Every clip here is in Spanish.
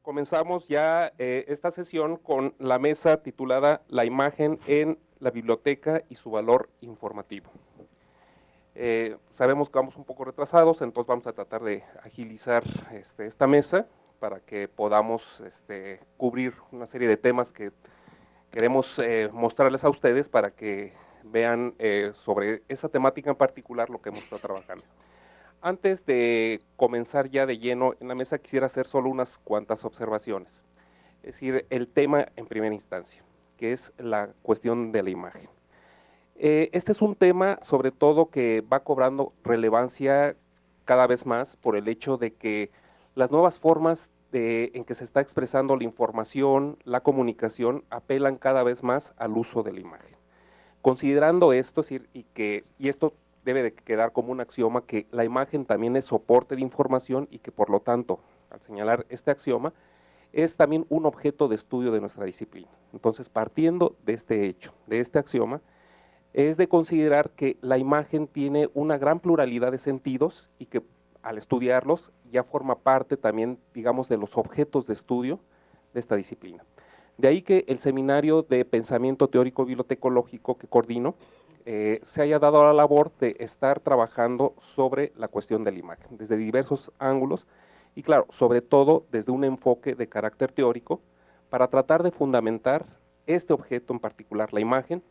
Comenzamos ya esta sesión con la mesa titulada La imagen en la biblioteca y su valor informativo. Sabemos que vamos un poco retrasados, entonces vamos a tratar de agilizar esta mesa para que podamos cubrir una serie de temas que queremos mostrarles a ustedes para que vean sobre esta temática en particular lo que hemos estado trabajando. Antes de comenzar ya de lleno en la mesa, quisiera hacer solo unas cuantas observaciones. Es decir, el tema en primera instancia, que es la cuestión de la imagen. Este es un tema, sobre todo, que va cobrando relevancia cada vez más por el hecho de que las nuevas formas en que se está expresando la información, la comunicación, apelan cada vez más al uso de la imagen. Considerando esto, es decir, y esto debe de quedar como un axioma, que la imagen también es soporte de información y que por lo tanto, al señalar este axioma, es también un objeto de estudio de nuestra disciplina. Entonces, partiendo de este hecho, de este axioma, es de considerar que la imagen tiene una gran pluralidad de sentidos y que al estudiarlos ya forma parte también, digamos, de los objetos de estudio de esta disciplina. De ahí que el seminario de pensamiento teórico bibliotecológico que coordino se haya dado a la labor de estar trabajando sobre la cuestión de la imagen, desde diversos ángulos y claro, sobre todo desde un enfoque de carácter teórico para tratar de fundamentar este objeto en particular, la imagen,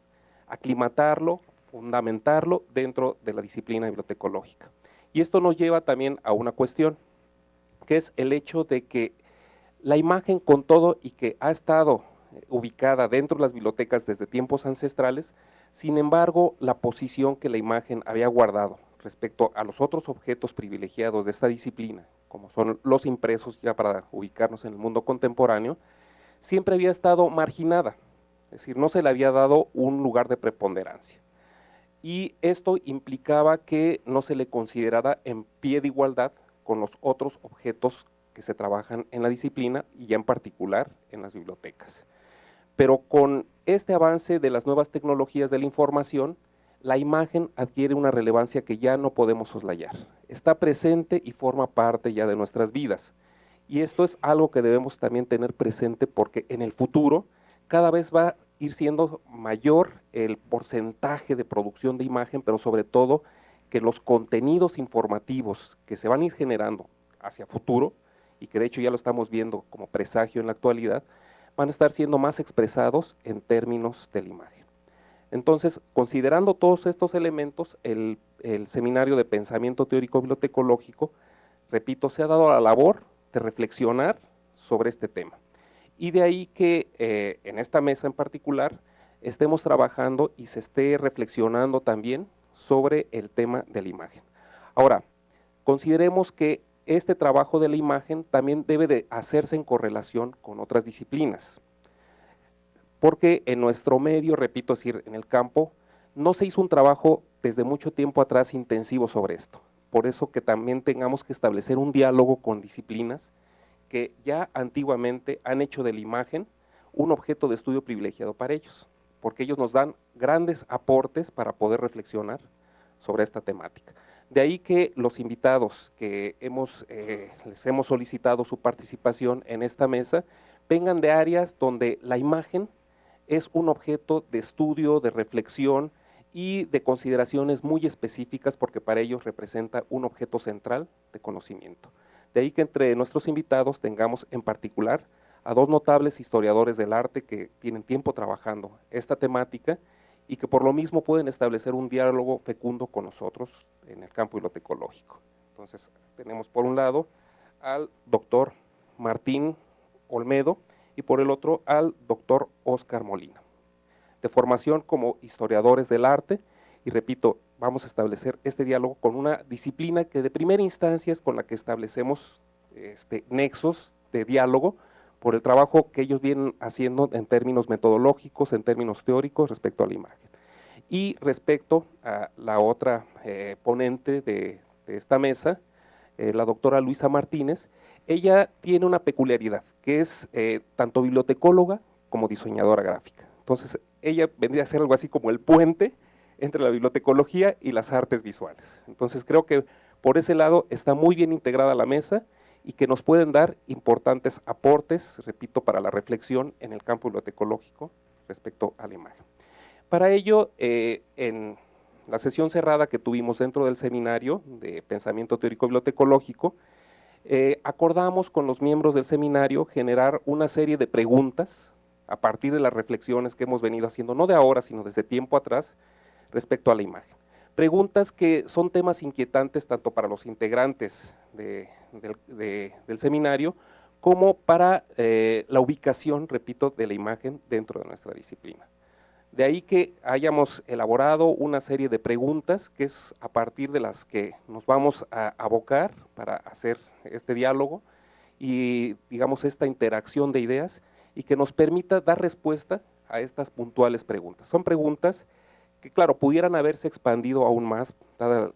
aclimatarlo, fundamentarlo dentro de la disciplina bibliotecológica. Y esto nos lleva también a una cuestión, que es el hecho de que la imagen, con todo y que ha estado ubicada dentro de las bibliotecas desde tiempos ancestrales, sin embargo, la posición que la imagen había guardado respecto a los otros objetos privilegiados de esta disciplina, como son los impresos, ya para ubicarnos en el mundo contemporáneo, siempre había estado marginada, es decir, no se le había dado un lugar de preponderancia. Y esto implicaba que no se le considerara en pie de igualdad con los otros objetos que se trabajan en la disciplina y ya en particular en las bibliotecas. Pero con este avance de las nuevas tecnologías de la información, la imagen adquiere una relevancia que ya no podemos soslayar. Está presente y forma parte ya de nuestras vidas. Y esto es algo que debemos también tener presente porque en el futuro cada vez va a ir siendo mayor el porcentaje de producción de imagen, pero sobre todo que los contenidos informativos que se van a ir generando hacia futuro, y que de hecho ya lo estamos viendo como presagio en la actualidad, van a estar siendo más expresados en términos de la imagen. Entonces, considerando todos estos elementos, el seminario de pensamiento teórico bibliotecológico, repito, se ha dado a la labor de reflexionar sobre este tema. Y de ahí que en esta mesa en particular estemos trabajando y se esté reflexionando también sobre el tema de la imagen. Ahora, consideremos que este trabajo de la imagen también debe de hacerse en correlación con otras disciplinas, porque en nuestro medio, repito, es decir, en el campo, no se hizo un trabajo desde mucho tiempo atrás intensivo sobre esto. Por eso que también tengamos que establecer un diálogo con disciplinas que ya antiguamente han hecho de la imagen un objeto de estudio privilegiado para ellos, porque ellos nos dan grandes aportes para poder reflexionar sobre esta temática. De ahí que los invitados que les hemos solicitado su participación en esta mesa vengan de áreas donde la imagen es un objeto de estudio, de reflexión y de consideraciones muy específicas porque para ellos representa un objeto central de conocimiento. De ahí que entre nuestros invitados tengamos en particular a dos notables historiadores del arte que tienen tiempo trabajando esta temática y que por lo mismo pueden establecer un diálogo fecundo con nosotros en el campo bibliotecológico. Entonces, tenemos por un lado al doctor Martín Olmedo y por el otro al doctor Óscar Molina, de formación como historiadores del arte, y repito, vamos a establecer este diálogo con una disciplina que de primera instancia es con la que establecemos nexos de diálogo por el trabajo que ellos vienen haciendo en términos metodológicos, en términos teóricos respecto a la imagen. Y respecto a la otra ponente de esta mesa, la doctora Luisa Martínez, ella tiene una peculiaridad, que es tanto bibliotecóloga como diseñadora gráfica. Entonces, ella vendría a ser algo así como el puente entre la bibliotecología y las artes visuales. Entonces, creo que por ese lado está muy bien integrada la mesa y que nos pueden dar importantes aportes, repito, para la reflexión en el campo bibliotecológico respecto a la imagen. Para ello, en la sesión cerrada que tuvimos dentro del seminario de Pensamiento Teórico Bibliotecológico, acordamos con los miembros del seminario generar una serie de preguntas a partir de las reflexiones que hemos venido haciendo, no de ahora, sino desde tiempo atrás, respecto a la imagen. Preguntas que son temas inquietantes tanto para los integrantes del seminario como para la ubicación, repito, de la imagen dentro de nuestra disciplina. De ahí que hayamos elaborado una serie de preguntas que es a partir de las que nos vamos a abocar para hacer este diálogo y, digamos, esta interacción de ideas y que nos permita dar respuesta a estas puntuales preguntas. Son preguntas que, claro, pudieran haberse expandido aún más, dada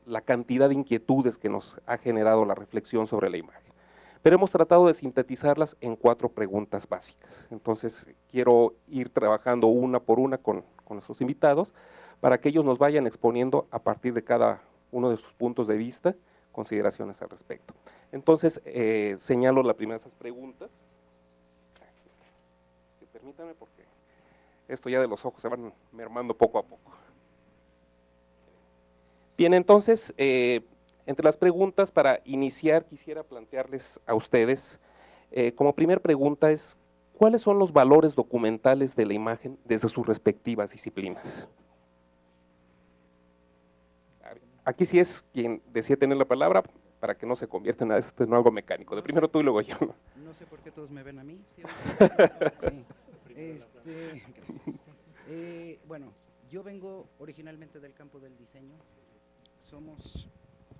la cantidad de inquietudes que nos ha generado la reflexión sobre la imagen. Pero hemos tratado de sintetizarlas en 4 preguntas básicas. Entonces, quiero ir trabajando una por una con nuestros invitados para que ellos nos vayan exponiendo a partir de cada uno de sus puntos de vista, consideraciones al respecto. Entonces, señalo la primera de esas preguntas. Es que permítanme porque esto ya de los ojos se van mermando poco a poco. Bien, entonces, entre las preguntas para iniciar quisiera plantearles a ustedes, como primer pregunta es, ¿cuáles son los valores documentales de la imagen desde sus respectivas disciplinas? Aquí sí es quien decide tener la palabra para que no se convierta en algo mecánico. De primero tú y luego yo. No sé por qué todos me ven a mí. Sí, gracias. Bueno, yo vengo originalmente del campo del diseño.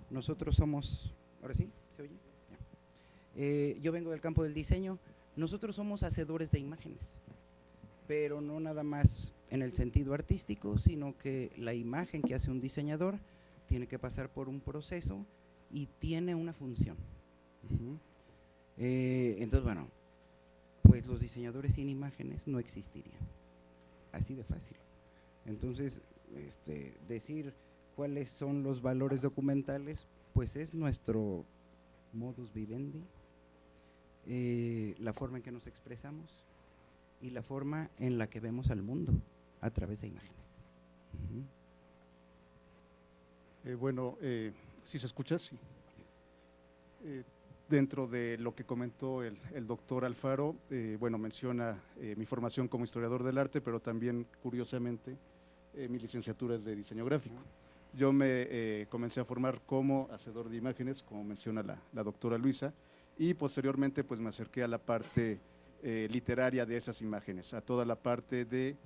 Nosotros somos, ¿ahora sí? ¿Se oye? Yo vengo del campo del diseño. Nosotros somos hacedores de imágenes, pero no nada más en el sentido artístico, sino que la imagen que hace un diseñador tiene que pasar por un proceso y tiene una función. Entonces, bueno, pues los diseñadores sin imágenes no existirían. Así de fácil. Entonces, decir cuáles son los valores documentales, pues es nuestro modus vivendi, la forma en que nos expresamos y la forma en la que vemos al mundo a través de imágenes. Bueno, ¿sí se escucha? Sí. Dentro de lo que comentó el doctor Alfaro, bueno, menciona mi formación como historiador del arte, pero también, curiosamente, mi licenciatura es de diseño gráfico. Yo me comencé a formar como hacedor de imágenes, como menciona la doctora Luisa, y posteriormente pues me acerqué a la parte literaria de esas imágenes, a toda la parte de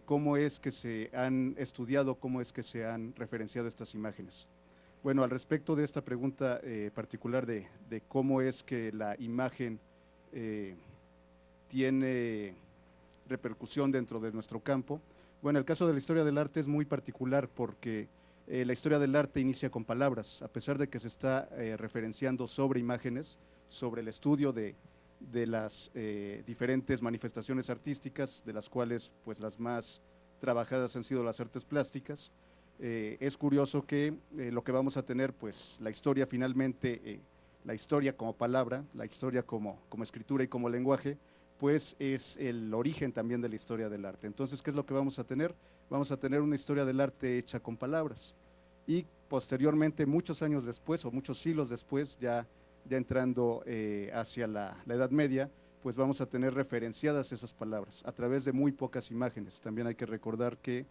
cómo es que se han estudiado, cómo es que se han referenciado estas imágenes. Bueno, al respecto de esta pregunta particular de cómo es que la imagen tiene repercusión dentro de nuestro campo, bueno, el caso de la historia del arte es muy particular porque la historia del arte inicia con palabras, a pesar de que se está referenciando sobre imágenes, sobre el estudio de las diferentes manifestaciones artísticas, de las cuales pues las más trabajadas han sido las artes plásticas. Es curioso que lo que vamos a tener, pues la historia finalmente, la historia como palabra, la historia como escritura y como lenguaje, pues es el origen también de la historia del arte. Entonces, ¿qué es lo que vamos a tener? Vamos a tener una historia del arte hecha con palabras. Y posteriormente, muchos años después, o muchos siglos después, ya entrando hacia la Edad Media, pues vamos a tener referenciadas esas palabras a través de muy pocas imágenes. También hay que recordar que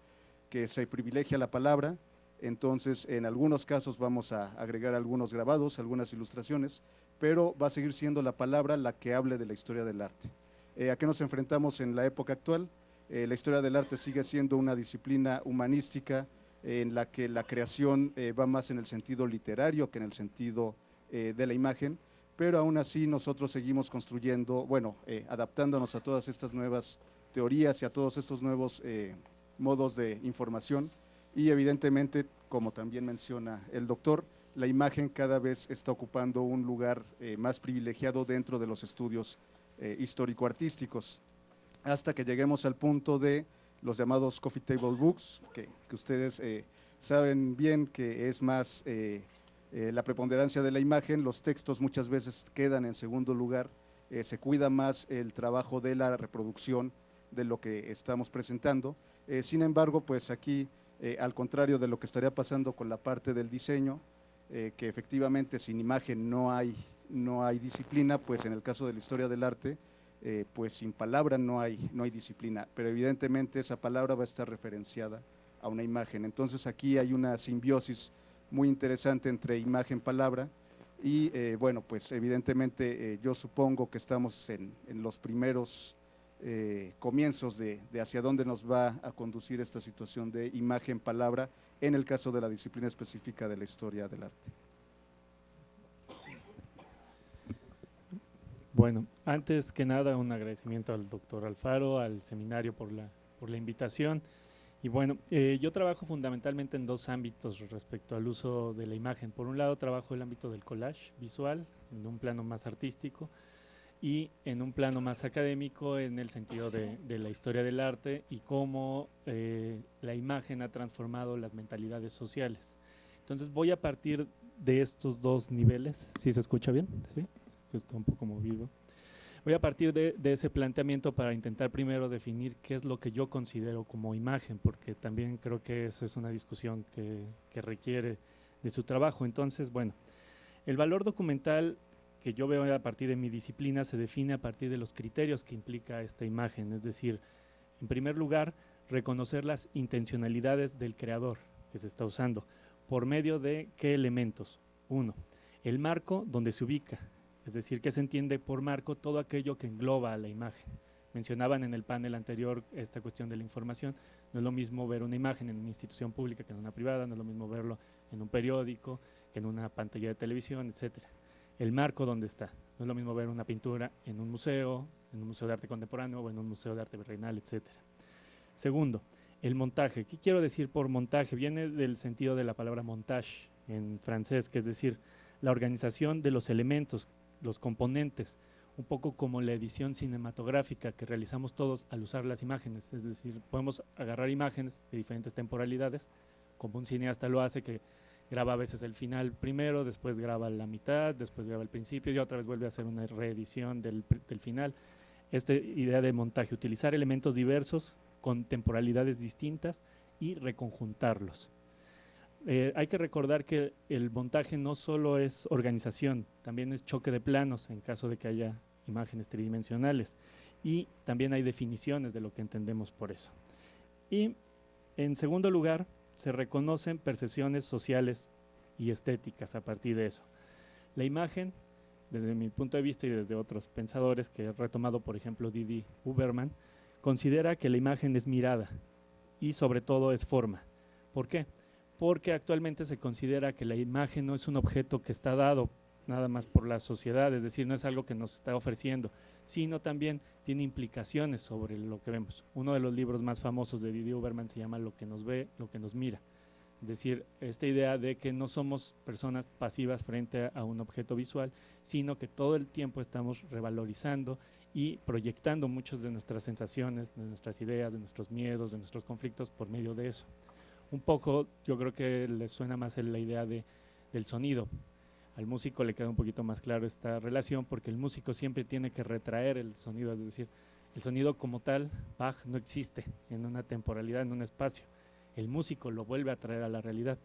se privilegia la palabra, entonces en algunos casos vamos a agregar algunos grabados, algunas ilustraciones, pero va a seguir siendo la palabra la que hable de la historia del arte. ¿A qué nos enfrentamos en la época actual? La historia del arte sigue siendo una disciplina humanística en la que la creación va más en el sentido literario que en el sentido de la imagen, pero aún así nosotros seguimos construyendo, bueno, adaptándonos a todas estas nuevas teorías y a todos estos nuevos modos de información y evidentemente, como también menciona el doctor, la imagen cada vez está ocupando un lugar más privilegiado dentro de los estudios histórico-artísticos, hasta que lleguemos al punto de los llamados coffee table books, que ustedes saben bien que es más la preponderancia de la imagen, los textos muchas veces quedan en segundo lugar, se cuida más el trabajo de la reproducción de lo que estamos presentando. Sin embargo, pues aquí, al contrario de lo que estaría pasando con la parte del diseño, que efectivamente sin imagen no hay disciplina, pues en el caso de la historia del arte, pues sin palabra no hay disciplina, pero evidentemente esa palabra va a estar referenciada a una imagen. Entonces aquí hay una simbiosis muy interesante entre imagen-palabra y bueno, pues evidentemente yo supongo que estamos en los primeros comienzos de hacia dónde nos va a conducir esta situación de imagen-palabra en el caso de la disciplina específica de la historia del arte. Bueno, antes que nada un agradecimiento al doctor Alfaro, al seminario por la invitación. Y bueno, yo trabajo fundamentalmente en dos ámbitos respecto al uso de la imagen. Por un lado trabajo el ámbito del collage visual, en un plano más artístico, y en un plano más académico en el sentido de la historia del arte y cómo la imagen ha transformado las mentalidades sociales. Entonces voy a partir de estos dos niveles. ¿Sí se escucha bien? ¿Sí? Está un poco movido. Voy a partir de ese planteamiento para intentar primero definir qué es lo que yo considero como imagen, porque también creo que eso es una discusión que requiere de su trabajo. Entonces, bueno, el valor documental que yo veo a partir de mi disciplina se define a partir de los criterios que implica esta imagen, es decir, en primer lugar, reconocer las intencionalidades del creador que se está usando, por medio de qué elementos. Uno, el marco donde se ubica, es decir, que se entiende por marco todo aquello que engloba a la imagen. Mencionaban en el panel anterior esta cuestión de la información. No es lo mismo ver una imagen en una institución pública que en una privada, no es lo mismo verlo en un periódico que en una pantalla de televisión, etcétera. El marco donde está. No es lo mismo ver una pintura en un museo de arte contemporáneo o en un museo de arte virreinal, etcétera. Segundo, el montaje. ¿Qué quiero decir por montaje? Viene del sentido de la palabra montage en francés, que es decir, la organización de los elementos, los componentes, un poco como la edición cinematográfica que realizamos todos al usar las imágenes, es decir, podemos agarrar imágenes de diferentes temporalidades, como un cineasta lo hace, que graba a veces el final primero, después graba la mitad, después graba el principio y otra vez vuelve a hacer una reedición del final. Esta idea de montaje, utilizar elementos diversos con temporalidades distintas y reconjuntarlos. Hay que recordar que el montaje no solo es organización, también es choque de planos en caso de que haya imágenes tridimensionales, y también hay definiciones de lo que entendemos por eso. Y en segundo lugar, se reconocen percepciones sociales y estéticas a partir de eso. La imagen, desde mi punto de vista y desde otros pensadores que he retomado, por ejemplo Didi Huberman, considera que la imagen es mirada y sobre todo es forma. ¿Por qué? Porque actualmente se considera que la imagen no es un objeto que está dado nada más por la sociedad, es decir, no es algo que nos está ofreciendo, sino también tiene implicaciones sobre lo que vemos. Uno de los libros más famosos de Didi Huberman se llama Lo que nos ve, lo que nos mira. Es decir, esta idea de que no somos personas pasivas frente a un objeto visual, sino que todo el tiempo estamos revalorizando y proyectando muchas de nuestras sensaciones, de nuestras ideas, de nuestros miedos, de nuestros conflictos por medio de eso. Un poco, yo creo que les suena más la idea del sonido. Al músico le queda un poquito más claro esta relación porque el músico siempre tiene que retraer el sonido, es decir, el sonido como tal, Bach, no existe en una temporalidad, en un espacio. El músico lo vuelve a traer a la realidad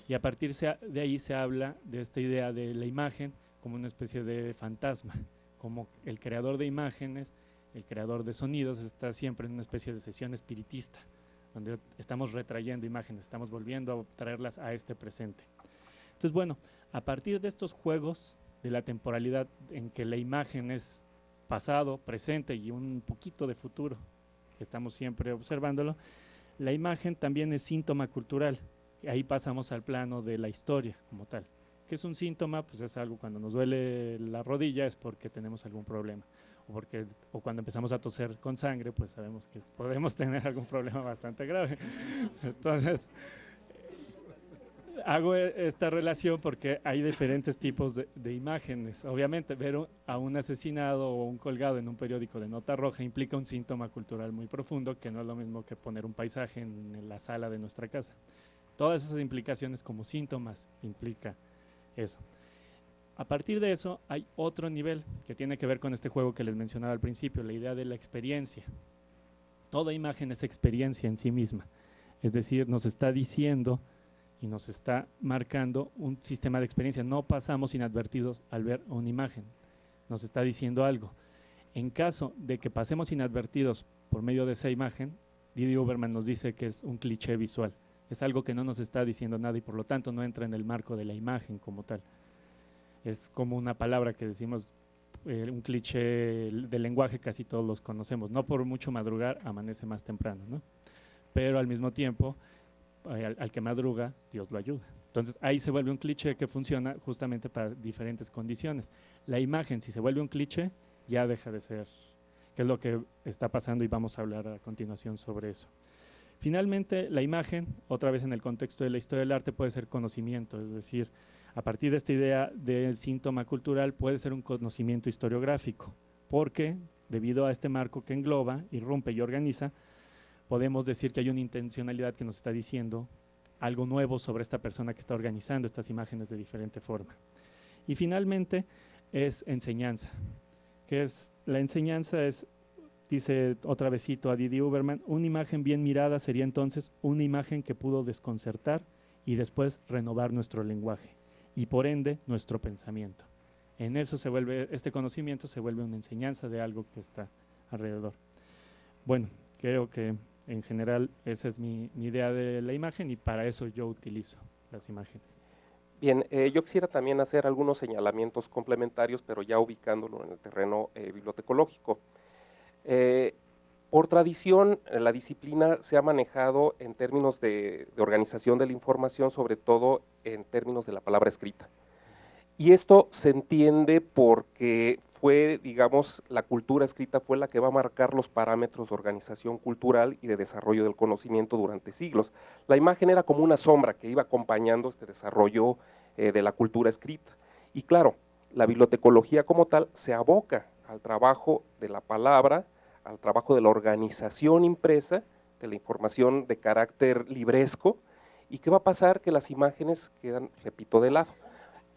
y a partir de ahí se habla de esta idea de la imagen como una especie de fantasma, como el creador de imágenes, el creador de sonidos está siempre en una especie de sesión espiritista, donde estamos retrayendo imágenes, estamos volviendo a traerlas a este presente. Entonces, bueno, a partir de estos juegos de la temporalidad en que la imagen es pasado, presente y un poquito de futuro, que estamos siempre observándolo, la imagen también es síntoma cultural. Ahí pasamos al plano de la historia como tal. ¿Qué es un síntoma? Pues es algo cuando nos duele la rodilla es porque tenemos algún problema. O cuando empezamos a toser con sangre, pues sabemos que podemos tener algún problema bastante grave. Entonces, hago esta relación porque hay diferentes tipos de imágenes. Obviamente, ver a un asesinado o un colgado en un periódico de nota roja implica un síntoma cultural muy profundo, que no es lo mismo que poner un paisaje en la sala de nuestra casa. Todas esas implicaciones como síntomas implica Eso. A partir de eso hay otro nivel que tiene que ver con este juego que les mencionaba al principio, la idea de la experiencia. Toda imagen es experiencia en sí misma, es decir, nos está diciendo y nos está marcando un sistema de experiencia. No pasamos inadvertidos al ver una imagen, nos está diciendo algo. En caso de que pasemos inadvertidos por medio de esa imagen, Didi Uberman nos dice que es un cliché visual, es algo que no nos está diciendo nada y por lo tanto no entra en el marco de la imagen como tal. Es como una palabra que decimos, un cliché del lenguaje, casi todos los conocemos, no por mucho madrugar amanece más temprano, ¿no? Pero al mismo tiempo, al que madruga, Dios lo ayuda. Entonces ahí se vuelve un cliché que funciona justamente para diferentes condiciones. La imagen, si se vuelve un cliché, ya deja de ser, que es lo que está pasando y vamos a hablar a continuación sobre eso. Finalmente, la imagen, otra vez en el contexto de la historia del arte, puede ser conocimiento, es decir, a partir de esta idea del síntoma cultural puede ser un conocimiento historiográfico, porque debido a este marco que engloba, irrumpe y organiza, podemos decir que hay una intencionalidad que nos está diciendo algo nuevo sobre esta persona que está organizando estas imágenes de diferente forma. Y finalmente es enseñanza, que es la enseñanza es, dice otra vez cito a Didi Uberman, una imagen bien mirada sería entonces una imagen que pudo desconcertar y después renovar nuestro lenguaje y por ende nuestro pensamiento. En eso se vuelve, este conocimiento se vuelve una enseñanza de algo que está alrededor. Bueno, creo que en general esa es mi idea de la imagen y para eso yo utilizo las imágenes. Bien, yo quisiera también hacer algunos señalamientos complementarios, pero ya ubicándolo en el terreno bibliotecológico. Por tradición, la disciplina se ha manejado en términos de organización de la información, sobre todo en términos de la palabra escrita. Y esto se entiende porque fue, digamos, la cultura escrita fue la que va a marcar los parámetros de organización cultural y de desarrollo del conocimiento durante siglos. La imagen era como una sombra que iba acompañando este desarrollo de la cultura escrita. Y claro, la bibliotecología como tal se aboca al trabajo de la palabra, al trabajo de la organización impresa, de la información de carácter libresco, y ¿qué va a pasar? Que las imágenes quedan, repito, de lado.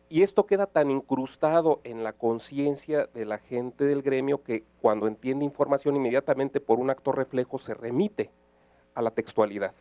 Y esto queda tan incrustado en la conciencia de la gente del gremio que cuando entiende información inmediatamente por un acto reflejo se remite a la textualidad.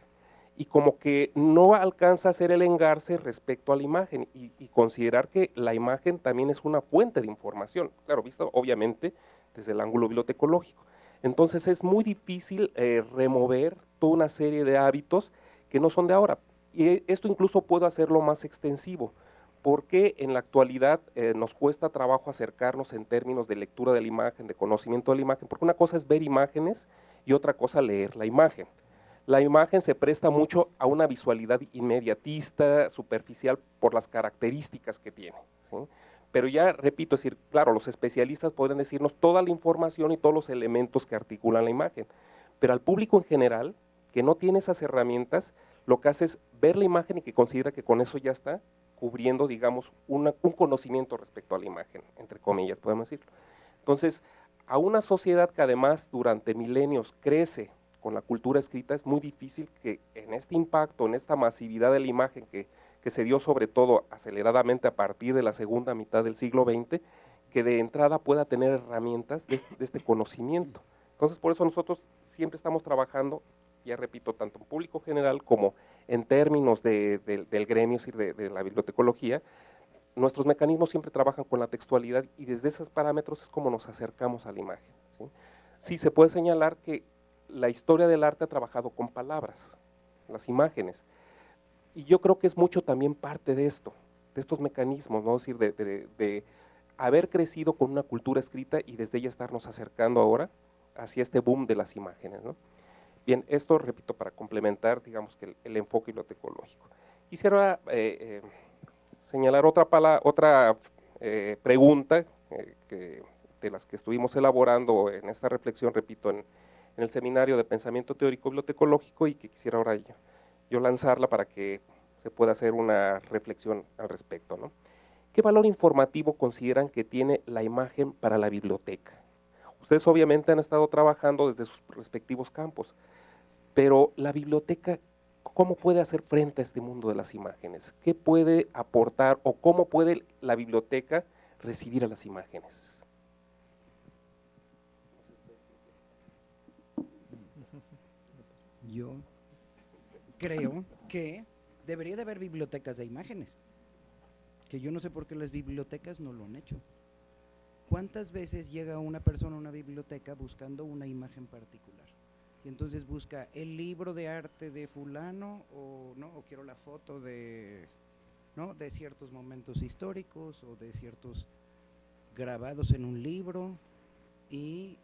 Y como que no alcanza a hacer el engarce respecto a la imagen y considerar que la imagen también es una fuente de información, claro, visto obviamente desde el ángulo bibliotecológico. Entonces es muy difícil remover toda una serie de hábitos que no son de ahora. Y esto incluso puedo hacerlo más extensivo, porque en la actualidad nos cuesta trabajo acercarnos en términos de lectura de la imagen, de conocimiento de la imagen, porque una cosa es ver imágenes y otra cosa leer la imagen. La imagen se presta mucho a una visualidad inmediatista, superficial, por las características que tiene, ¿sí? Pero ya repito, es decir, claro, los especialistas pueden decirnos toda la información y todos los elementos que articulan la imagen, pero al público en general, que no tiene esas herramientas, lo que hace es ver la imagen y que considera que con eso ya está cubriendo, digamos, un conocimiento respecto a la imagen, entre comillas, podemos decirlo. Entonces, a una sociedad que además durante milenios crece con la cultura escrita, es muy difícil que en este impacto, en esta masividad de la imagen que se dio sobre todo aceleradamente a partir de la segunda mitad del siglo XX, que de entrada pueda tener herramientas de este conocimiento. Entonces, por eso nosotros siempre estamos trabajando, ya repito, tanto en público general como en términos del gremio, es decir, de la bibliotecología, nuestros mecanismos siempre trabajan con la textualidad y desde esos parámetros es como nos acercamos a la imagen, ¿sí? Sí, se puede señalar que la historia del arte ha trabajado con palabras, las imágenes, y yo creo que es mucho también parte de esto, de estos mecanismos, ¿no? Es decir, de haber crecido con una cultura escrita y desde ella estarnos acercando ahora hacia este boom de las imágenes, ¿no? Bien, esto, repito, para complementar, digamos, que el enfoque bibliotecológico. Quisiera señalar otra pregunta de las que estuvimos elaborando en esta reflexión, repito, en el seminario de pensamiento teórico bibliotecológico y que quisiera ahora yo lanzarla para que se pueda hacer una reflexión al respecto, ¿no? ¿Qué valor informativo consideran que tiene la imagen para la biblioteca? Ustedes obviamente han estado trabajando desde sus respectivos campos, pero la biblioteca, ¿cómo puede hacer frente a este mundo de las imágenes? ¿Qué puede aportar o cómo puede la biblioteca recibir a las imágenes? Yo creo que debería de haber bibliotecas de imágenes, que yo no sé por qué las bibliotecas no lo han hecho. ¿Cuántas veces llega una persona a una biblioteca buscando una imagen particular? Y entonces busca el libro de arte de fulano o no, o quiero la foto de, ¿no?, de ciertos momentos históricos o de ciertos grabados en un libro y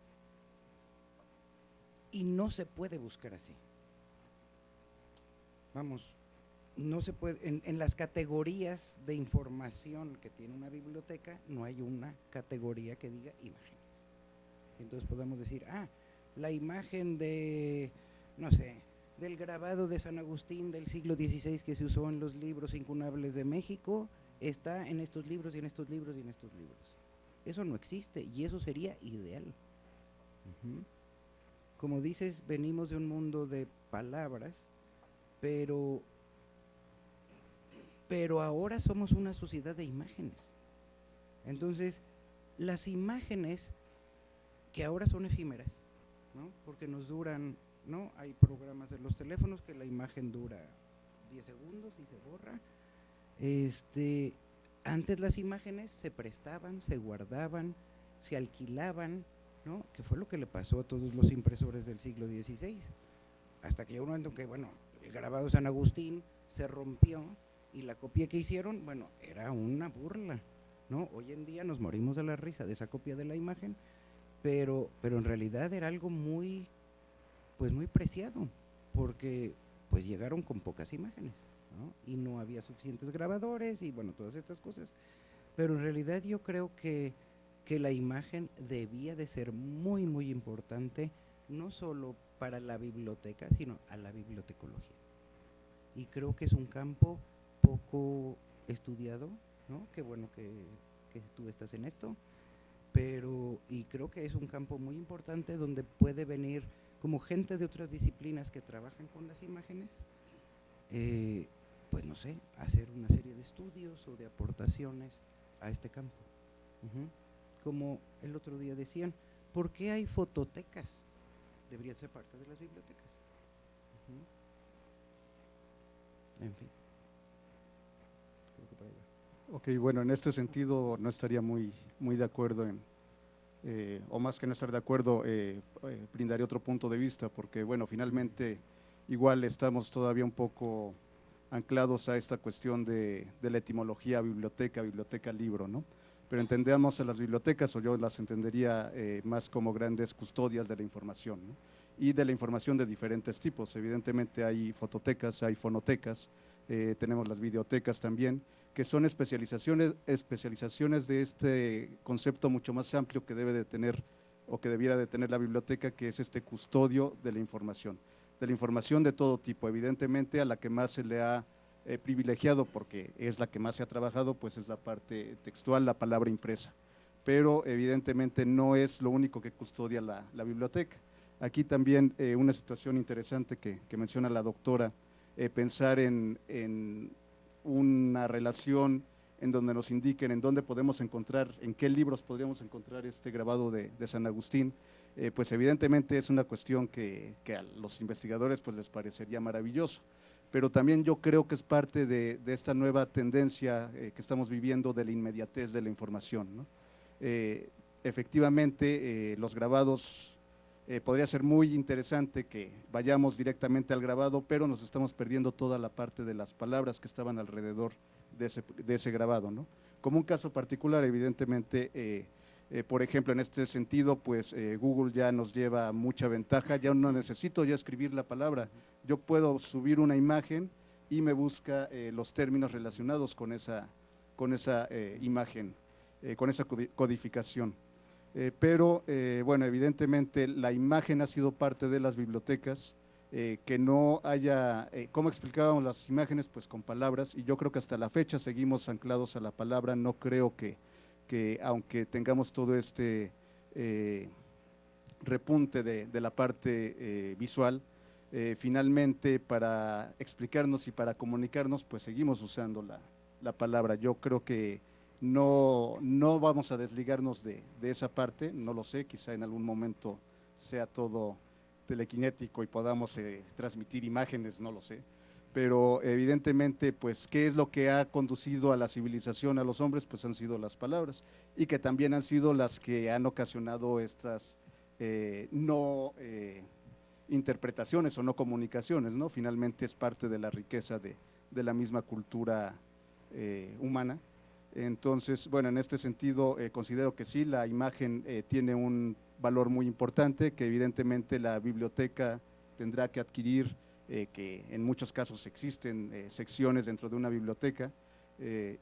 no se puede buscar así. Vamos, no se puede, en las categorías de información que tiene una biblioteca, no hay una categoría que diga imágenes. Entonces podemos decir, la imagen de, no sé, del grabado de San Agustín del siglo XVI que se usó en los libros incunables de México, está en estos libros y en estos libros y en estos libros. Eso no existe y eso sería ideal. Como dices, venimos de un mundo de palabras, pero ahora somos una sociedad de imágenes. Entonces, las imágenes que ahora son efímeras, ¿no?, porque nos duran, ¿no?, hay programas de los teléfonos que la imagen dura 10 segundos y se borra. Antes las imágenes se prestaban, se guardaban, se alquilaban, ¿no?, que fue lo que le pasó a todos los impresores del siglo XVI, hasta que llegó un momento que, bueno, el grabado de San Agustín se rompió y la copia que hicieron, bueno, era una burla, ¿no? Hoy en día nos morimos de la risa de esa copia de la imagen, pero en realidad era algo muy, pues muy preciado, porque pues llegaron con pocas imágenes, ¿no?, y no había suficientes grabadores y bueno, todas estas cosas, pero en realidad yo creo que la imagen debía de ser muy, muy importante, no solo para la biblioteca, sino a la bibliotecología. Y creo que es un campo poco estudiado, ¿no? Qué bueno que tú estás en esto, y creo que es un campo muy importante donde puede venir como gente de otras disciplinas que trabajan con las imágenes, pues no sé, hacer una serie de estudios o de aportaciones a este campo. Como el otro día decían, ¿por qué hay fototecas? Deberían ser parte de las bibliotecas. En fin. Creo que por ahí va. Ok, bueno, en este sentido no estaría muy de acuerdo o más que no estar de acuerdo, brindaría otro punto de vista, porque bueno, finalmente igual estamos todavía un poco anclados a esta cuestión de la etimología biblioteca-libro, ¿no? Pero entendemos a las bibliotecas, o yo las entendería más como grandes custodias de la información, ¿no?, y de la información de diferentes tipos. Evidentemente hay fototecas, hay fonotecas, tenemos las videotecas también, que son especializaciones de este concepto mucho más amplio que debe de tener o que debiera de tener la biblioteca, que es este custodio de la información de todo tipo. Evidentemente a la que más se le ha privilegiado, porque es la que más se ha trabajado, pues es la parte textual, la palabra impresa, pero evidentemente no es lo único que custodia la biblioteca. Aquí también una situación interesante que menciona la doctora, pensar en una relación en donde nos indiquen en dónde podemos encontrar, en qué libros podríamos encontrar este grabado de San Agustín, pues evidentemente es una cuestión que a los investigadores pues les parecería maravilloso, pero también yo creo que es parte de esta nueva tendencia que estamos viviendo de la inmediatez de la información, ¿no? Efectivamente, los grabados, podría ser muy interesante que vayamos directamente al grabado, pero nos estamos perdiendo toda la parte de las palabras que estaban alrededor de ese grabado, ¿no? Como un caso particular, evidentemente, por ejemplo, en este sentido, pues Google ya nos lleva mucha ventaja, ya no necesito ya escribir la palabra, yo puedo subir una imagen y me busca los términos relacionados con esa imagen, con esa codificación. Pero bueno, evidentemente la imagen ha sido parte de las bibliotecas, que no haya, ¿cómo explicábamos las imágenes? Pues con palabras, y yo creo que hasta la fecha seguimos anclados a la palabra. No creo que aunque tengamos todo este repunte de la parte visual, Finalmente, para explicarnos y para comunicarnos, pues seguimos usando la palabra. Yo creo que no vamos a desligarnos de esa parte, no lo sé, quizá en algún momento sea todo telequinético y podamos transmitir imágenes, no lo sé, pero evidentemente, pues, ¿qué es lo que ha conducido a la civilización, a los hombres? Pues han sido las palabras, y que también han sido las que han ocasionado estas no interpretaciones o no comunicaciones, ¿no? Finalmente es parte de la riqueza de la misma cultura humana. Entonces, bueno, en este sentido considero que sí, la imagen tiene un valor muy importante, que evidentemente la biblioteca tendrá que adquirir, que en muchos casos existen secciones dentro de una biblioteca,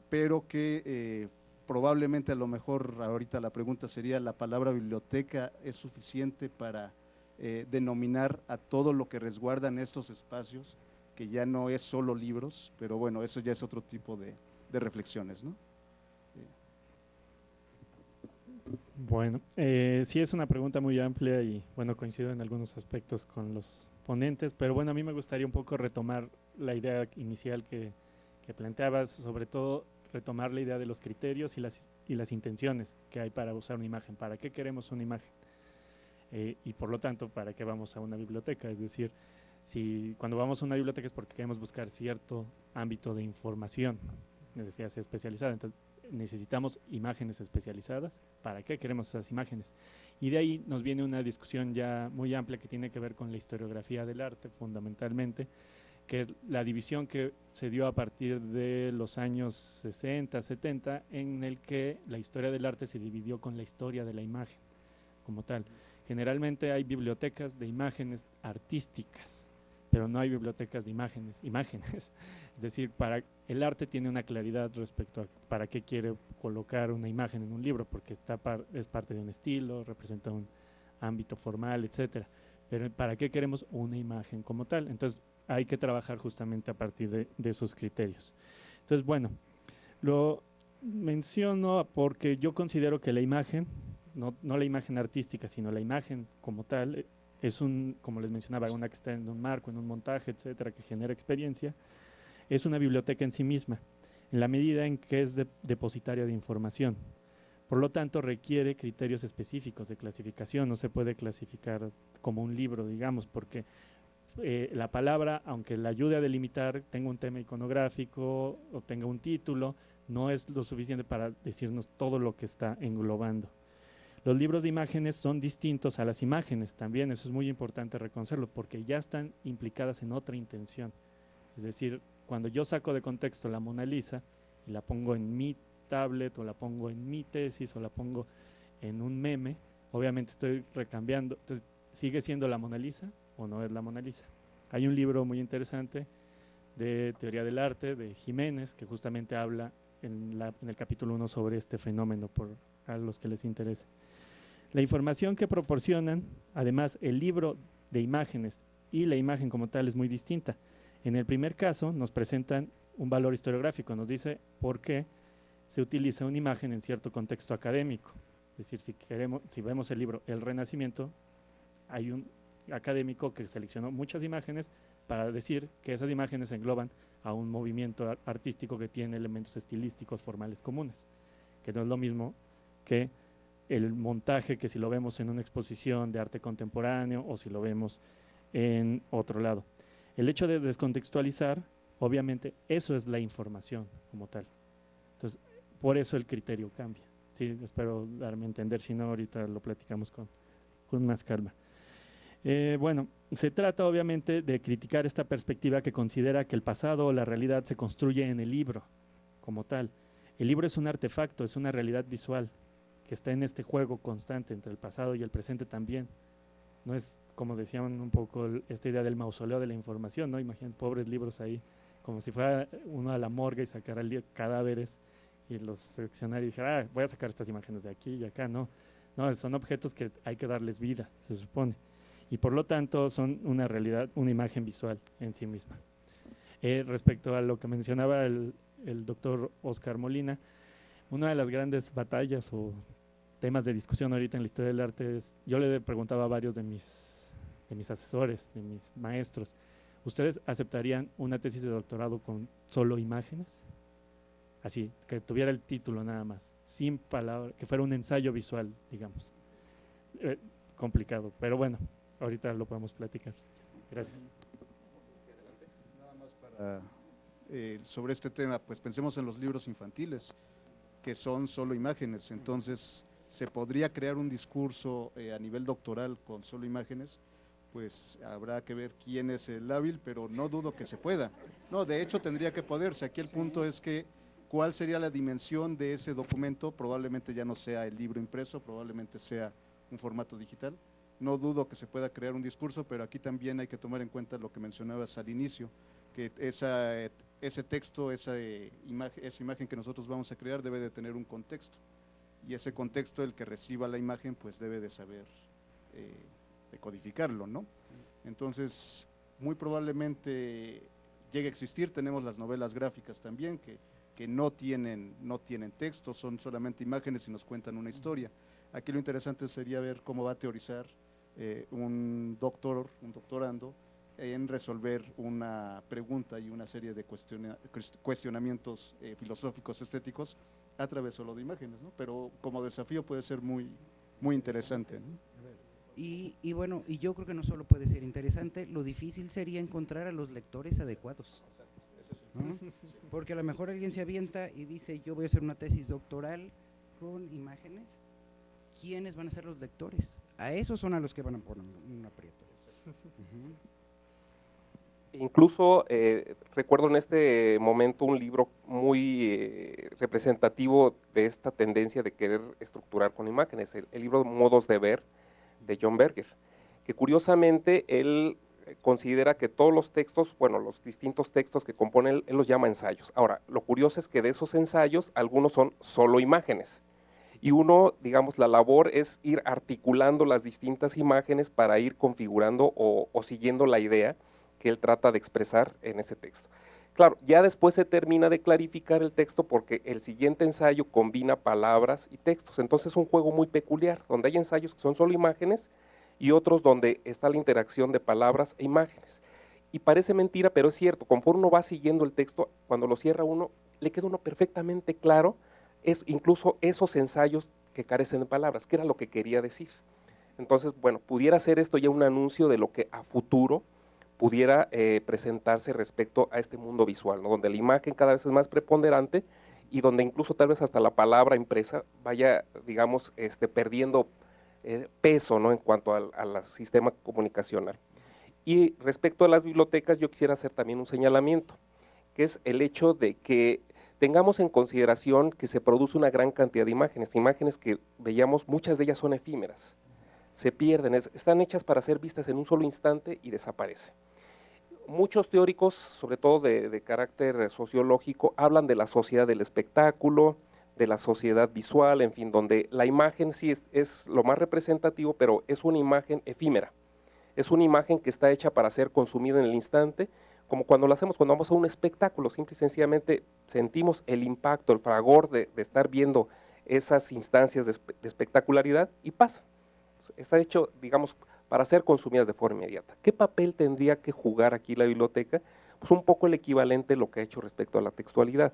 pero que probablemente, a lo mejor ahorita la pregunta sería, ¿la palabra biblioteca es suficiente para denominar a todo lo que resguardan estos espacios, que ya no es solo libros? Pero bueno, eso ya es otro tipo de reflexiones, ¿no? Bueno, sí es una pregunta muy amplia y bueno, coincido en algunos aspectos con los ponentes, pero bueno, a mí me gustaría un poco retomar la idea inicial que planteabas, sobre todo retomar la idea de los criterios y las intenciones que hay para usar una imagen, para qué queremos una imagen y por lo tanto, para qué vamos a una biblioteca. Es decir, si cuando vamos a una biblioteca es porque queremos buscar cierto ámbito de información, necesidad especializada, entonces necesitamos imágenes especializadas. ¿Para qué queremos esas imágenes? Y de ahí nos viene una discusión ya muy amplia que tiene que ver con la historiografía del arte, fundamentalmente, que es la división que se dio a partir de los años 60, 70, en el que la historia del arte se dividió con la historia de la imagen como tal. Generalmente hay bibliotecas de imágenes artísticas, pero no hay bibliotecas de imágenes. Es decir, el arte tiene una claridad respecto a para qué quiere colocar una imagen en un libro, porque es parte de un estilo, representa un ámbito formal, etcétera. Pero ¿para qué queremos una imagen como tal? Entonces hay que trabajar justamente a partir de esos criterios. Entonces, bueno, lo menciono porque yo considero que la imagen, no la imagen artística, sino la imagen como tal, es como les mencionaba, una que está en un marco, en un montaje, etcétera, que genera experiencia, es una biblioteca en sí misma, en la medida en que es depositaria de información. Por lo tanto, requiere criterios específicos de clasificación. No se puede clasificar como un libro, digamos, porque la palabra, aunque la ayude a delimitar, tenga un tema iconográfico o tenga un título, no es lo suficiente para decirnos todo lo que está englobando. Los libros de imágenes son distintos a las imágenes también, eso es muy importante reconocerlo, porque ya están implicadas en otra intención. Es decir, cuando yo saco de contexto la Mona Lisa y la pongo en mi tablet o la pongo en mi tesis o la pongo en un meme, obviamente estoy recambiando. Entonces, ¿sigue siendo la Mona Lisa o no es la Mona Lisa? Hay un libro muy interesante de teoría del arte de Jiménez que justamente habla en el capítulo 1 sobre este fenómeno, a los que les interese. La información que proporcionan, además, el libro de imágenes y la imagen como tal es muy distinta. En el primer caso nos presentan un valor historiográfico, nos dice por qué se utiliza una imagen en cierto contexto académico. Es decir, si vemos el libro El Renacimiento, hay un académico que seleccionó muchas imágenes para decir que esas imágenes engloban a un movimiento artístico que tiene elementos estilísticos formales comunes, que no es lo mismo que el montaje que si lo vemos en una exposición de arte contemporáneo o si lo vemos en otro lado. El hecho de descontextualizar, obviamente, eso es la información como tal. Entonces, por eso el criterio cambia. Sí, espero darme a entender, si no, ahorita lo platicamos con más calma. Bueno, se trata obviamente de criticar esta perspectiva que considera que el pasado o la realidad se construye en el libro como tal. El libro es un artefacto, es una realidad visual que está en este juego constante entre el pasado y el presente también. No es, como decían un poco, esta idea del mausoleo de la información, ¿no? Imaginen pobres libros ahí, como si fuera uno a la morgue y sacara cadáveres y los seleccionar y dijera, voy a sacar estas imágenes de aquí y acá, no. No, son objetos que hay que darles vida, se supone. Y por lo tanto son una realidad, una imagen visual en sí misma. Respecto a lo que mencionaba el doctor Oscar Molina, una de las grandes batallas o temas de discusión ahorita en la historia del arte es, yo le preguntaba a varios de mis de mis asesores, de mis maestros, ¿ustedes aceptarían una tesis de doctorado con solo imágenes? Así, que tuviera el título nada más, sin palabras, que fuera un ensayo visual, digamos. Complicado, pero bueno, ahorita lo podemos platicar. Gracias. Nada más para, sobre este tema, pues pensemos en los libros infantiles, que son solo imágenes, entonces se podría crear un discurso a nivel doctoral con solo imágenes, pues habrá que ver quién es el hábil, pero no dudo que se pueda. No, de hecho tendría que poderse. Aquí el punto es que cuál sería la dimensión de ese documento, probablemente ya no sea el libro impreso, probablemente sea un formato digital. No dudo que se pueda crear un discurso, pero aquí también hay que tomar en cuenta lo que mencionabas al inicio, que ese texto, esa imagen que nosotros vamos a crear debe de tener un contexto, y ese contexto, el que reciba la imagen, pues debe de saber decodificarlo, ¿no? Entonces, muy probablemente llegue a existir. Tenemos las novelas gráficas también, que no tienen texto, son solamente imágenes y nos cuentan una historia. Aquí lo interesante sería ver cómo va a teorizar un doctorando en resolver una pregunta y una serie de cuestionamientos filosóficos, estéticos, a través solo de imágenes, ¿no? Pero como desafío puede ser muy, muy interesante, ¿no? Y bueno, y yo creo que no solo puede ser interesante, lo difícil sería encontrar a los lectores adecuados, ¿no? Porque a lo mejor alguien se avienta y dice, yo voy a hacer una tesis doctoral con imágenes. ¿Quiénes van a ser los lectores? A esos son a los que van a poner un aprieto. Incluso recuerdo en este momento un libro muy representativo de esta tendencia de querer estructurar con imágenes, el libro Modos de Ver, de John Berger, que curiosamente él considera que todos los textos, bueno, los distintos textos que componen, él los llama ensayos. Ahora, lo curioso es que de esos ensayos, algunos son solo imágenes, y uno, digamos, la labor es ir articulando las distintas imágenes para ir configurando o siguiendo la idea que él trata de expresar en ese texto. Claro, ya después se termina de clarificar el texto porque el siguiente ensayo combina palabras y textos, entonces es un juego muy peculiar, donde hay ensayos que son solo imágenes y otros donde está la interacción de palabras e imágenes. Y parece mentira, pero es cierto, conforme uno va siguiendo el texto, cuando lo cierra uno, le queda uno perfectamente claro, incluso esos ensayos que carecen de palabras, que era lo que quería decir. Entonces, bueno, pudiera ser esto ya un anuncio de lo que a futuro pudiera presentarse respecto a este mundo visual, ¿no? Donde la imagen cada vez es más preponderante y donde incluso tal vez hasta la palabra impresa vaya, digamos, perdiendo peso, ¿no? En cuanto al sistema comunicacional. Y respecto a las bibliotecas, yo quisiera hacer también un señalamiento, que es el hecho de que tengamos en consideración que se produce una gran cantidad de imágenes que veíamos, muchas de ellas son efímeras, se pierden, están hechas para ser vistas en un solo instante y desaparecen. Muchos teóricos, sobre todo de carácter sociológico, hablan de la sociedad del espectáculo, de la sociedad visual, en fin, donde la imagen sí es lo más representativo, pero es una imagen efímera, es una imagen que está hecha para ser consumida en el instante, como cuando lo hacemos cuando vamos a un espectáculo, simple y sencillamente sentimos el impacto, el fragor de estar viendo esas instancias de espectacularidad y pasa. Está hecho, digamos, para ser consumidas de forma inmediata. ¿Qué papel tendría que jugar aquí la biblioteca? Pues un poco el equivalente a lo que ha hecho respecto a la textualidad.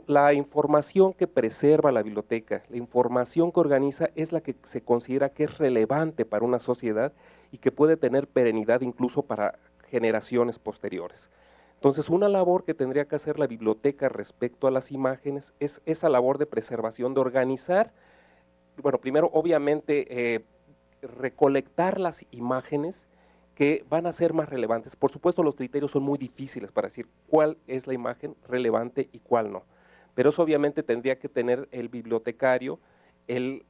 La información que preserva la biblioteca, la información que organiza es la que se considera que es relevante para una sociedad y que puede tener perenidad incluso para generaciones posteriores. Entonces, una labor que tendría que hacer la biblioteca respecto a las imágenes es esa labor de preservación, de organizar, bueno, primero obviamente recolectar las imágenes que van a ser más relevantes. Por supuesto, los criterios son muy difíciles para decir cuál es la imagen relevante y cuál no, pero eso obviamente tendría que tener el bibliotecario, el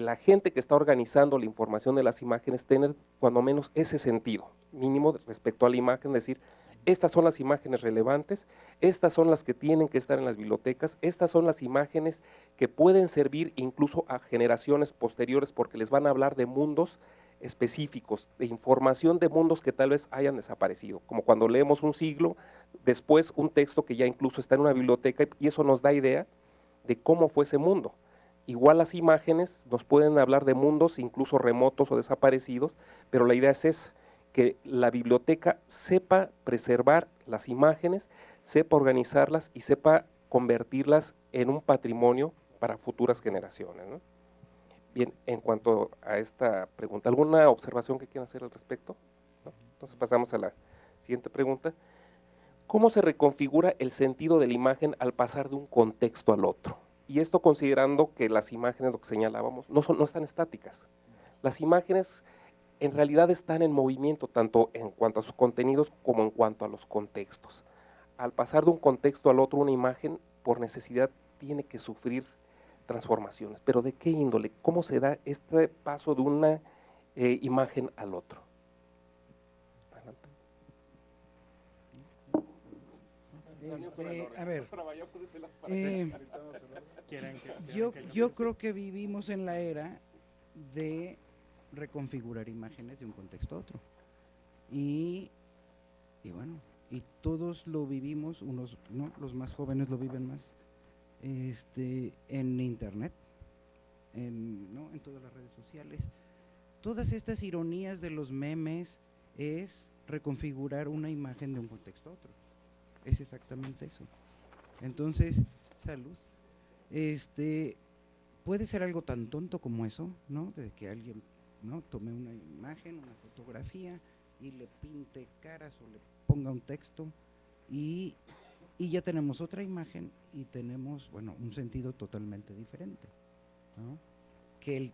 agente que está organizando la información de las imágenes, tener cuando menos ese sentido mínimo respecto a la imagen, decir, estas son las imágenes relevantes, estas son las que tienen que estar en las bibliotecas, estas son las imágenes que pueden servir incluso a generaciones posteriores porque les van a hablar de mundos específicos, de información de mundos que tal vez hayan desaparecido, como cuando leemos un siglo después un texto que ya incluso está en una biblioteca y eso nos da idea de cómo fue ese mundo. Igual las imágenes nos pueden hablar de mundos incluso remotos o desaparecidos, pero la idea es esa, que la biblioteca sepa preservar las imágenes, sepa organizarlas y sepa convertirlas en un patrimonio para futuras generaciones, ¿no? Bien, en cuanto a esta pregunta, ¿alguna observación que quieran hacer al respecto? ¿No? Entonces pasamos a la siguiente pregunta. ¿Cómo se reconfigura el sentido de la imagen al pasar de un contexto al otro? Y esto considerando que las imágenes, lo que señalábamos, no están estáticas. Las imágenes en realidad están en movimiento, tanto en cuanto a sus contenidos como en cuanto a los contextos. Al pasar de un contexto al otro, una imagen, por necesidad, tiene que sufrir transformaciones. ¿Pero de qué índole? ¿Cómo se da este paso de una imagen al otro? Adelante. A ver, ¿Quieren que yo yo creo que vivimos en la era de reconfigurar imágenes de un contexto a otro. Y bueno, y todos lo vivimos, unos no, los más jóvenes lo viven más, en internet, en todas las redes sociales. Todas estas ironías de los memes es reconfigurar una imagen de un contexto a otro. Es exactamente eso. Entonces, salud. Puede ser algo tan tonto como eso, ¿no? De que alguien, ¿no?, tome una imagen, una fotografía y le pinte caras o le ponga un texto y ya tenemos otra imagen y tenemos, bueno, un sentido totalmente diferente, ¿no? Que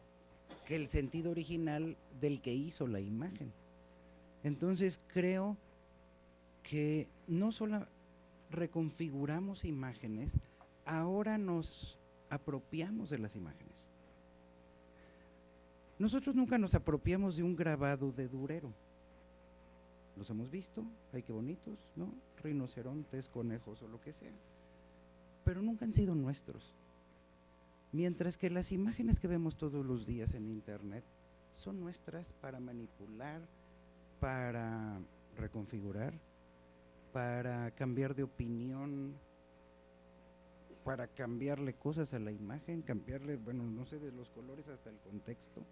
el sentido original del que hizo la imagen. Entonces creo que no solo reconfiguramos imágenes, ahora nos apropiamos de las imágenes. Nosotros nunca nos apropiamos de un grabado de Durero. Los hemos visto, ay qué bonitos, ¿no? Rinocerontes, conejos o lo que sea, pero nunca han sido nuestros. Mientras que las imágenes que vemos todos los días en internet son nuestras para manipular, para reconfigurar, para cambiar de opinión, para cambiarle cosas a la imagen, cambiarle, bueno, no sé, de los colores hasta el contexto.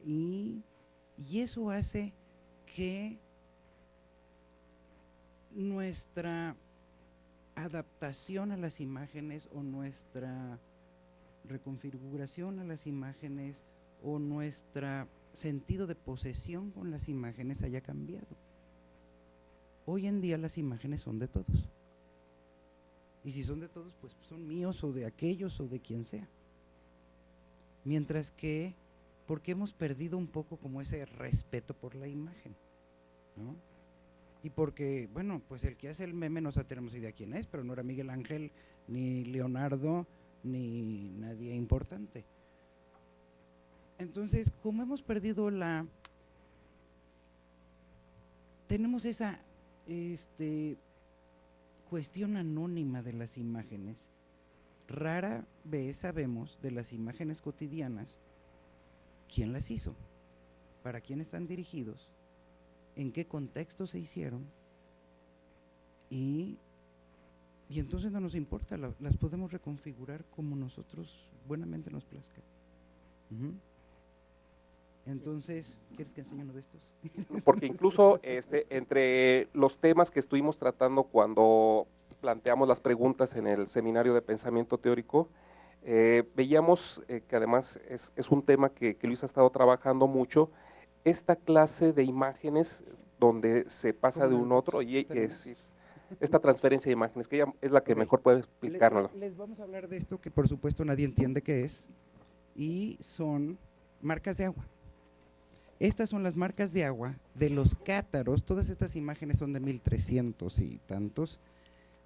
Y eso hace que nuestra adaptación a las imágenes o nuestra reconfiguración a las imágenes o nuestro sentido de posesión con las imágenes haya cambiado. Hoy en día las imágenes son de todos. Y si son de todos, pues son míos o de aquellos o de quien sea. Mientras que, porque hemos perdido un poco como ese respeto por la imagen, ¿no? Y porque, bueno, pues el que hace el meme no tenemos idea quién es, pero no era Miguel Ángel, ni Leonardo, ni nadie importante. Entonces, como hemos perdido tenemos esa cuestión anónima de las imágenes, rara vez sabemos de las imágenes cotidianas quién las hizo, para quién están dirigidos, en qué contexto se hicieron, y entonces no nos importa, las podemos reconfigurar como nosotros buenamente nos plazca. Entonces, ¿quieres que enseñe uno de estos? Porque incluso entre los temas que estuvimos tratando cuando planteamos las preguntas en el seminario de pensamiento teórico, veíamos que además es un tema que Luis ha estado trabajando mucho, esta clase de imágenes donde se pasa de un otro, y es decir, esta transferencia de imágenes, que ella es la que mejor puede explicárnoslo. Les vamos a hablar de esto que por supuesto nadie entiende qué es, y son marcas de agua. Estas son las marcas de agua de los cátaros. Todas estas imágenes son de 1300 y tantos.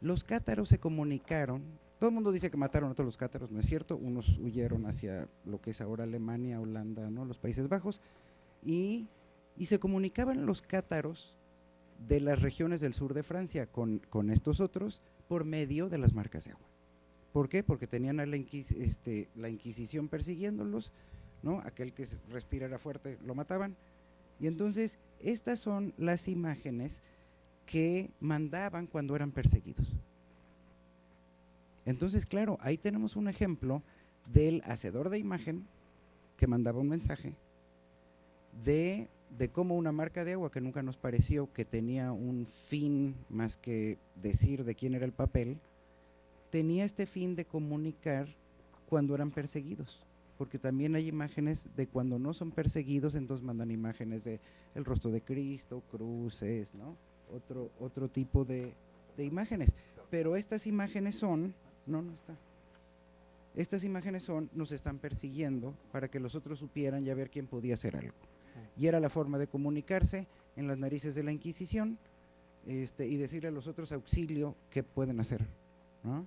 Los cátaros se comunicaron, todo el mundo dice que mataron a todos los cátaros, no es cierto, unos huyeron hacia lo que es ahora Alemania, Holanda, ¿no?, los Países Bajos, y se comunicaban los cátaros de las regiones del sur de Francia con estos otros por medio de las marcas de agua. ¿Por qué? Porque tenían a la Inquisición persiguiéndolos, ¿no? Aquel que respirara fuerte lo mataban. Y entonces estas son las imágenes que mandaban cuando eran perseguidos. Entonces, claro, ahí tenemos un ejemplo del hacedor de imagen que mandaba un mensaje, de de cómo una marca de agua que nunca nos pareció que tenía un fin más que decir de quién era el papel, tenía este fin de comunicar cuando eran perseguidos, porque también hay imágenes de cuando no son perseguidos, entonces mandan imágenes de el rostro de Cristo, cruces, ¿no? Otro tipo de imágenes, pero estas imágenes son, no está. Estas imágenes son, nos están persiguiendo para que los otros supieran y a ver quién podía hacer algo. Y era la forma de comunicarse en las narices de la Inquisición, y decirle a los otros auxilio qué pueden hacer, ¿no?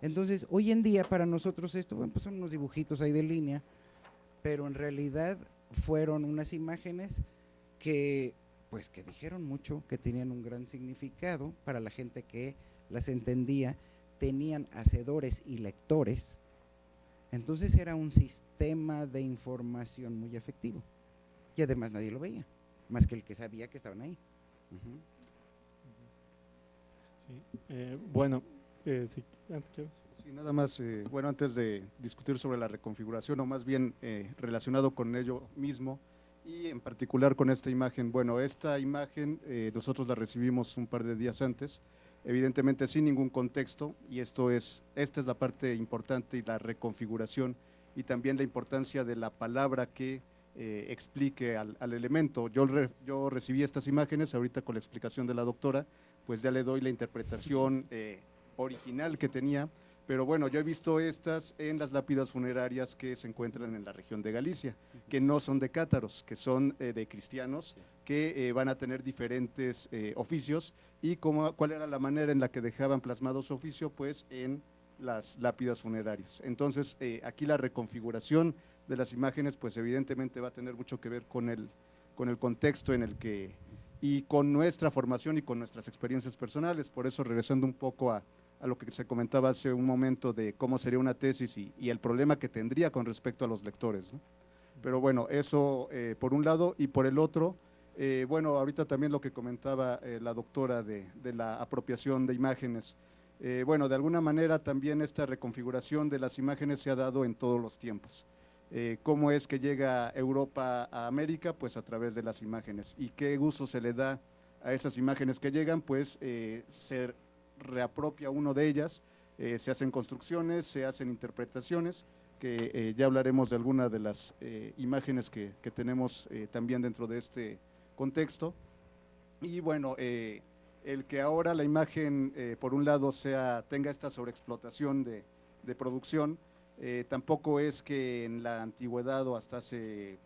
Entonces, hoy en día para nosotros esto, bueno, pues son unos dibujitos ahí de línea, pero en realidad fueron unas imágenes que, pues que dijeron mucho, que tenían un gran significado para la gente que las entendía, tenían hacedores y lectores. Entonces era un sistema de información muy efectivo. Y además nadie lo veía, más que el que sabía que estaban ahí. Sí. Bueno, sí, ¿quieres? Sí, nada más, bueno, antes de discutir sobre la reconfiguración, o más bien relacionado con ello mismo, y en particular con esta imagen, bueno, esta imagen nosotros la recibimos un par de días antes, evidentemente sin ningún contexto, y esta es la parte importante y la reconfiguración, y también la importancia de la palabra que explique al elemento. Yo recibí estas imágenes, ahorita con la explicación de la doctora, pues ya le doy la interpretación original que tenía, pero bueno, yo he visto estas en las lápidas funerarias que se encuentran en la región de Galicia, que no son de cátaros, que son de cristianos, que van a tener diferentes oficios, y cuál era la manera en la que dejaban plasmado su oficio, pues en las lápidas funerarias. Entonces, aquí la reconfiguración de las imágenes, pues evidentemente va a tener mucho que ver con el contexto en el que, y con nuestra formación y con nuestras experiencias personales. Por eso, regresando un poco a lo que se comentaba hace un momento de cómo sería una tesis y el problema que tendría con respecto a los lectores, ¿no? Pero bueno, eso por un lado, y por el otro, bueno, ahorita también lo que comentaba la doctora de la apropiación de imágenes. Bueno, de alguna manera también esta reconfiguración de las imágenes se ha dado en todos los tiempos. ¿Cómo es que llega Europa a América? Pues a través de las imágenes. ¿Y qué uso se le da a esas imágenes que llegan? Pues se reapropia uno de ellas, se hacen construcciones, se hacen interpretaciones, que ya hablaremos de alguna de las imágenes que tenemos también dentro de este contexto. Y bueno, el que ahora la imagen, por un lado, tenga esta sobreexplotación de producción, tampoco es que en la antigüedad o hasta hace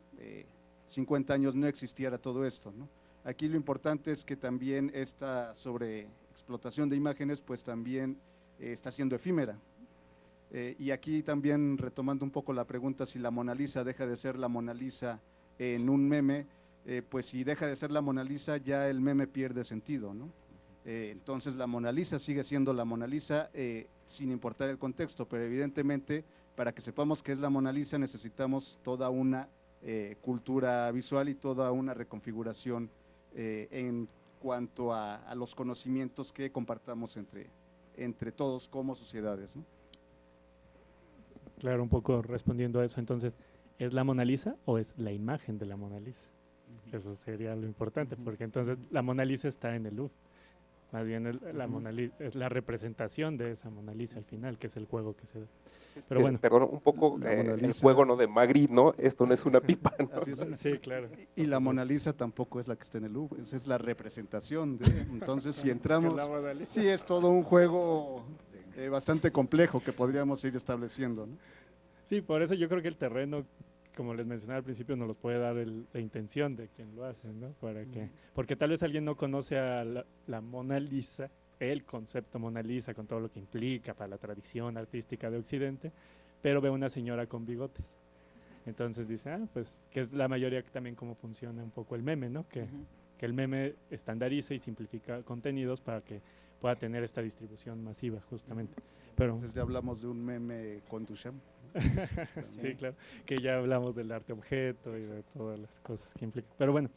50 años no existiera todo esto, ¿no? Aquí lo importante es que también esta sobreexplotación de imágenes pues también está siendo efímera. Y aquí también retomando un poco la pregunta, si la Mona Lisa deja de ser la Mona Lisa en un meme, pues si deja de ser la Mona Lisa ya el meme pierde sentido, ¿no? Entonces la Mona Lisa sigue siendo la Mona Lisa sin importar el contexto, pero evidentemente para que sepamos qué es la Mona Lisa necesitamos toda una cultura visual y toda una reconfiguración en cuanto a los conocimientos que compartamos entre todos como sociedades, ¿no? Claro, un poco respondiendo a eso, entonces, ¿es la Mona Lisa o es la imagen de la Mona Lisa? Eso sería lo importante, porque entonces la Mona Lisa está en el Louvre. Más bien la Mona Lisa es la representación de esa Mona Lisa al final, que es el juego que se da. Pero bueno. Perdón, un poco el Lisa, juego, ¿no?, de Magritte, ¿no? Esto no es una pipa, ¿no? Así es. Sí, claro. Y la Mona Lisa tampoco es la que está en el Louvre, esa es la representación entonces si entramos, sí es todo un juego bastante complejo que podríamos ir estableciendo, ¿no? Sí, por eso yo creo que el terreno, como les mencionaba al principio, nos los puede dar la intención de quien lo hace, ¿no? Porque tal vez alguien no conoce a la Mona Lisa, el concepto Mona Lisa con todo lo que implica para la tradición artística de Occidente, pero ve una señora con bigotes. Entonces dice, pues que es la mayoría también cómo funciona un poco el meme, ¿no? Que el meme estandariza y simplifica contenidos para que pueda tener esta distribución masiva, justamente. Pero Entonces ya hablamos de un meme con Duchamp. sí, claro, que ya hablamos del arte objeto y de todas las cosas que implica. Pero bueno,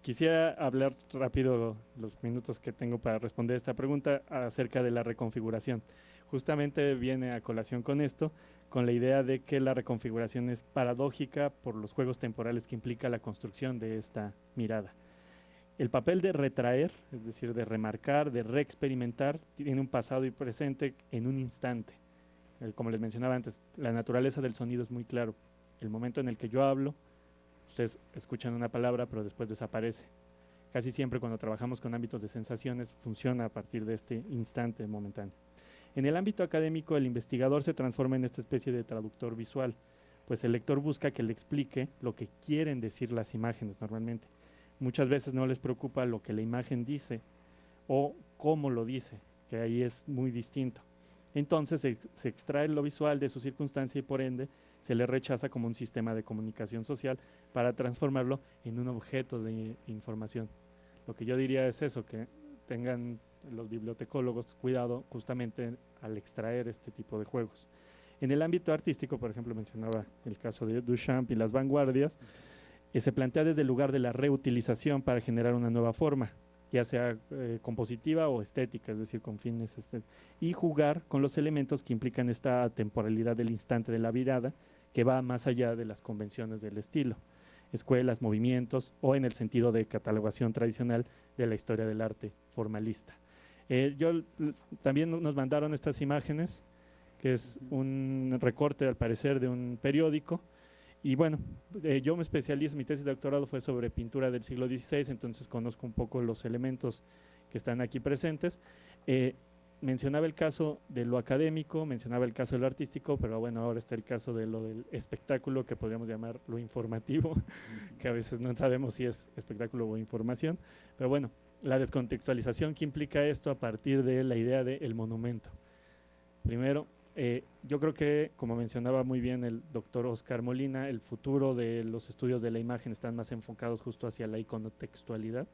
quisiera hablar rápido los minutos que tengo para responder esta pregunta acerca de la reconfiguración. justamente viene a colación con esto, con la idea de que la reconfiguración es paradójica por los juegos temporales que implica la construcción de esta mirada. El papel de retraer, es decir, de remarcar, de reexperimentar, tiene un pasado y presente en un instante. Como les mencionaba antes, la naturaleza del sonido es muy claro. El momento en el que yo hablo, ustedes escuchan una palabra, pero después desaparece. Casi siempre cuando trabajamos con ámbitos de sensaciones, funciona a partir de este instante momentáneo. En el ámbito académico, el investigador se transforma en esta especie de traductor visual, pues el lector busca que le explique lo que quieren decir las imágenes normalmente. Muchas veces no les preocupa lo que la imagen dice o cómo lo dice, que ahí es muy distinto. Entonces se extrae lo visual de su circunstancia y por ende se le rechaza como un sistema de comunicación social para transformarlo en un objeto de información. Lo que yo diría es eso, que tengan los bibliotecólogos cuidado justamente al extraer este tipo de juegos. En el ámbito artístico, por ejemplo, mencionaba el caso de Duchamp y las vanguardias, se plantea desde el lugar de la reutilización para generar una nueva forma, ya sea compositiva o estética, es decir, con fines estéticos, y jugar con los elementos que implican esta temporalidad del instante de la mirada, que va más allá de las convenciones del estilo, escuelas, movimientos, o en el sentido de catalogación tradicional de la historia del arte formalista. También nos mandaron estas imágenes, que es un recorte al parecer de un periódico, y bueno, yo me especializo, mi tesis de doctorado fue sobre pintura del siglo XVI, entonces conozco un poco los elementos que están aquí presentes. Mencionaba el caso de lo académico, mencionaba el caso de lo artístico, pero bueno, ahora está el caso de lo del espectáculo, que podríamos llamar lo informativo, que a veces no sabemos si es espectáculo o información, pero bueno, la descontextualización que implica esto a partir de la idea del monumento. Primero, yo creo que, como mencionaba muy bien el doctor Oscar Molina, el futuro de los estudios de la imagen están más enfocados justo hacia la iconotextualidad.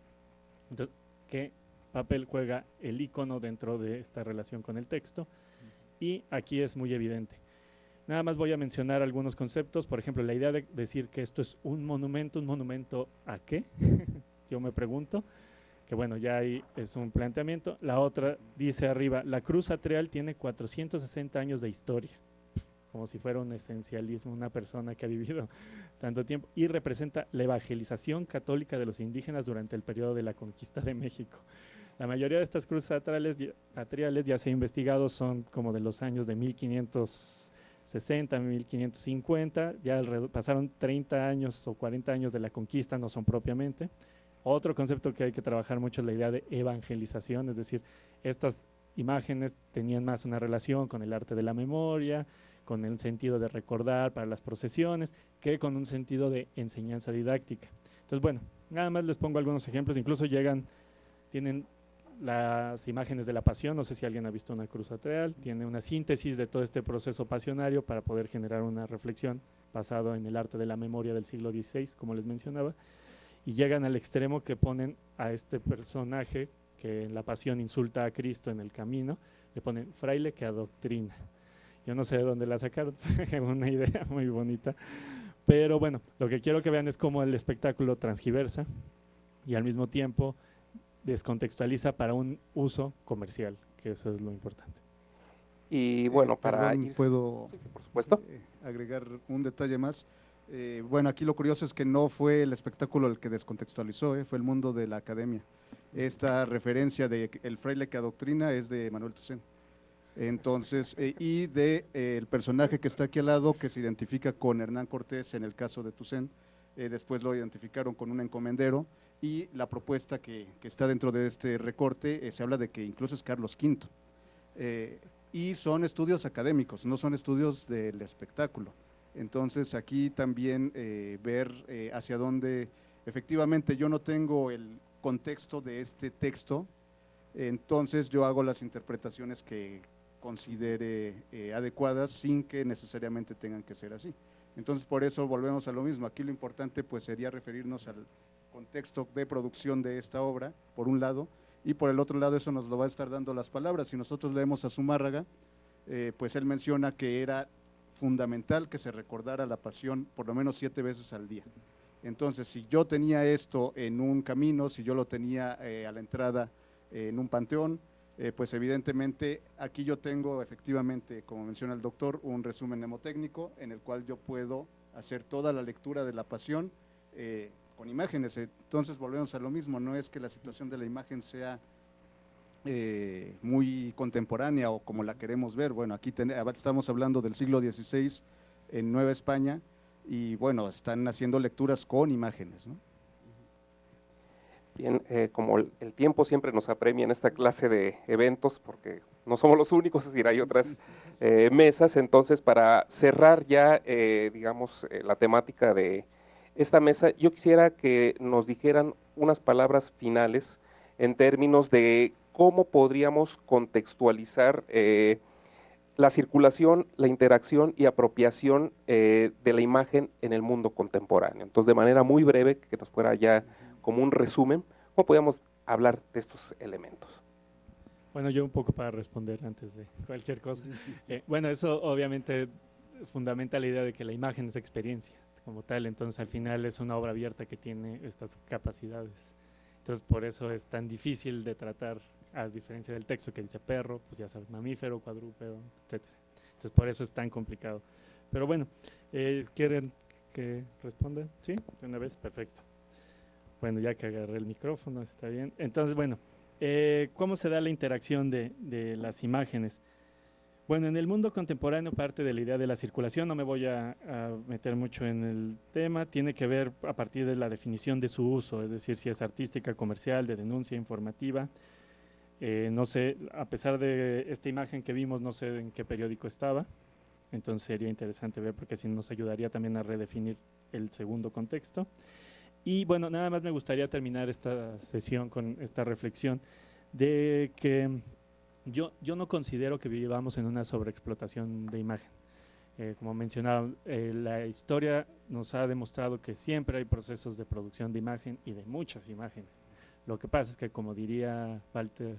Entonces, ¿qué papel juega el icono dentro de esta relación con el texto? Y aquí es muy evidente. Nada más voy a mencionar algunos conceptos, por ejemplo, la idea de decir que esto es un monumento ¿a qué? Yo me pregunto, que bueno, ya ahí es un planteamiento. La otra dice arriba, la cruz atrial tiene 460 años de historia, como si fuera un esencialismo, una persona que ha vivido tanto tiempo, y representa la evangelización católica de los indígenas durante el periodo de la conquista de México. La mayoría de estas cruces atriales ya se ha investigado, son como de los años de 1560, 1550, ya pasaron 30 años o 40 años de la conquista, no son propiamente. Otro concepto que hay que trabajar mucho es la idea de evangelización, es decir, estas imágenes tenían más una relación con el arte de la memoria, con el sentido de recordar para las procesiones, que con un sentido de enseñanza didáctica. Entonces, bueno, nada más les pongo algunos ejemplos, incluso tienen las imágenes de la pasión, no sé si alguien ha visto una cruz atrial, tiene una síntesis de todo este proceso pasionario para poder generar una reflexión basado en el arte de la memoria del siglo XVI, como les mencionaba, y llegan al extremo que ponen a este personaje que en la pasión insulta a Cristo en el camino, le ponen fraile que adoctrina. Yo no sé de dónde la sacaron, una idea muy bonita, pero bueno, lo que quiero que vean es cómo el espectáculo transgiversa y al mismo tiempo descontextualiza para un uso comercial, que eso es lo importante. Y bueno, Perdón, ¿puedo sí, por supuesto. Agregar un detalle más? Bueno, aquí lo curioso es que no fue el espectáculo el que descontextualizó, fue el mundo de la academia. Esta referencia de el fraile que adoctrina es de Manuel Toussaint. Entonces, y de el personaje que está aquí al lado, que se identifica con Hernán Cortés en el caso de Toussaint, después lo identificaron con un encomendero, y la propuesta que está dentro de este recorte, se habla de que incluso es Carlos V. Y son estudios académicos, no son estudios del espectáculo. Entonces aquí también ver hacia dónde, efectivamente yo no tengo el contexto de este texto, entonces yo hago las interpretaciones que considere adecuadas sin que necesariamente tengan que ser así. Entonces por eso volvemos a lo mismo, aquí lo importante pues sería referirnos al contexto de producción de esta obra, por un lado, y por el otro lado eso nos lo va a estar dando las palabras. Si nosotros leemos a Zumárraga, pues él menciona que era fundamental que se recordara la pasión por lo menos 7 veces al día. Entonces, si yo tenía esto en un camino, si yo lo tenía a la entrada en un panteón, Pues evidentemente aquí yo tengo efectivamente, como menciona el doctor, un resumen mnemotécnico en el cual yo puedo hacer toda la lectura de la pasión con imágenes. Entonces volvemos a lo mismo, no es que la situación de la imagen sea muy contemporánea o como la queremos ver. Bueno, aquí estamos hablando del siglo XVI en Nueva España y bueno, están haciendo lecturas con imágenes, ¿no? Bien, como el tiempo siempre nos apremia en esta clase de eventos, porque no somos los únicos, es decir, hay otras mesas, entonces para cerrar ya, digamos, la temática de esta mesa, yo quisiera que nos dijeran unas palabras finales en términos de cómo podríamos contextualizar la circulación, la interacción y apropiación de la imagen en el mundo contemporáneo. Entonces, de manera muy breve, que nos fuera ya como un resumen, ¿cómo podríamos hablar de estos elementos? Bueno, yo un poco para responder antes de cualquier cosa. Bueno, eso obviamente fundamenta la idea de que la imagen es experiencia como tal, entonces al final es una obra abierta que tiene estas capacidades. Entonces por eso es tan difícil de tratar, a diferencia del texto que dice perro, pues ya sabes, mamífero, cuadrúpedo, etcétera. Entonces por eso es tan complicado. Pero bueno, ¿quieren que responda? ¿Sí? ¿De una vez? Perfecto. Bueno, ya que agarré el micrófono, está bien. Entonces, bueno, ¿cómo se da la interacción de las imágenes? Bueno, en el mundo contemporáneo parte de la idea de la circulación, no me voy a meter mucho en el tema, tiene que ver a partir de la definición de su uso, es decir, si es artística, comercial, de denuncia, informativa. No sé, a pesar de esta imagen que vimos, no sé en qué periódico estaba, entonces sería interesante ver porque así nos ayudaría también a redefinir el segundo contexto. Y bueno, nada más me gustaría terminar esta sesión con esta reflexión de que yo no considero que vivamos en una sobreexplotación de imagen. Como mencionaba, la historia nos ha demostrado que siempre hay procesos de producción de imagen y de muchas imágenes. Lo que pasa es que, como diría Walter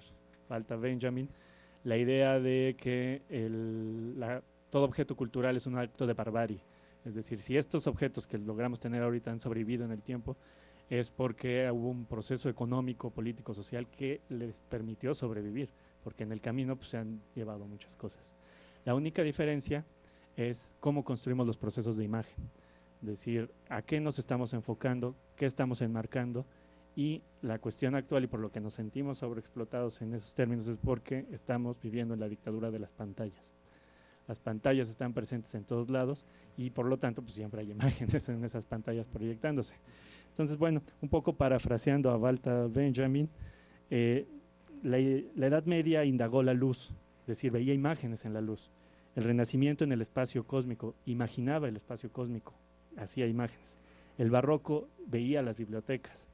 Benjamin, la idea de que todo objeto cultural es un acto de barbarie. Es decir, si estos objetos que logramos tener ahorita han sobrevivido en el tiempo, es porque hubo un proceso económico, político, social que les permitió sobrevivir, porque en el camino pues, se han llevado muchas cosas. La única diferencia es cómo construimos los procesos de imagen, es decir, a qué nos estamos enfocando, qué estamos enmarcando, y la cuestión actual y por lo que nos sentimos sobreexplotados en esos términos es porque estamos viviendo en la dictadura de las pantallas. Las pantallas están presentes en todos lados y por lo tanto pues siempre hay imágenes en esas pantallas proyectándose. Entonces, bueno, un poco parafraseando a Walter Benjamin, la Edad Media indagó la luz, es decir, veía imágenes en la luz. El Renacimiento en el espacio cósmico, imaginaba el espacio cósmico, hacía imágenes. El Barroco veía las bibliotecas,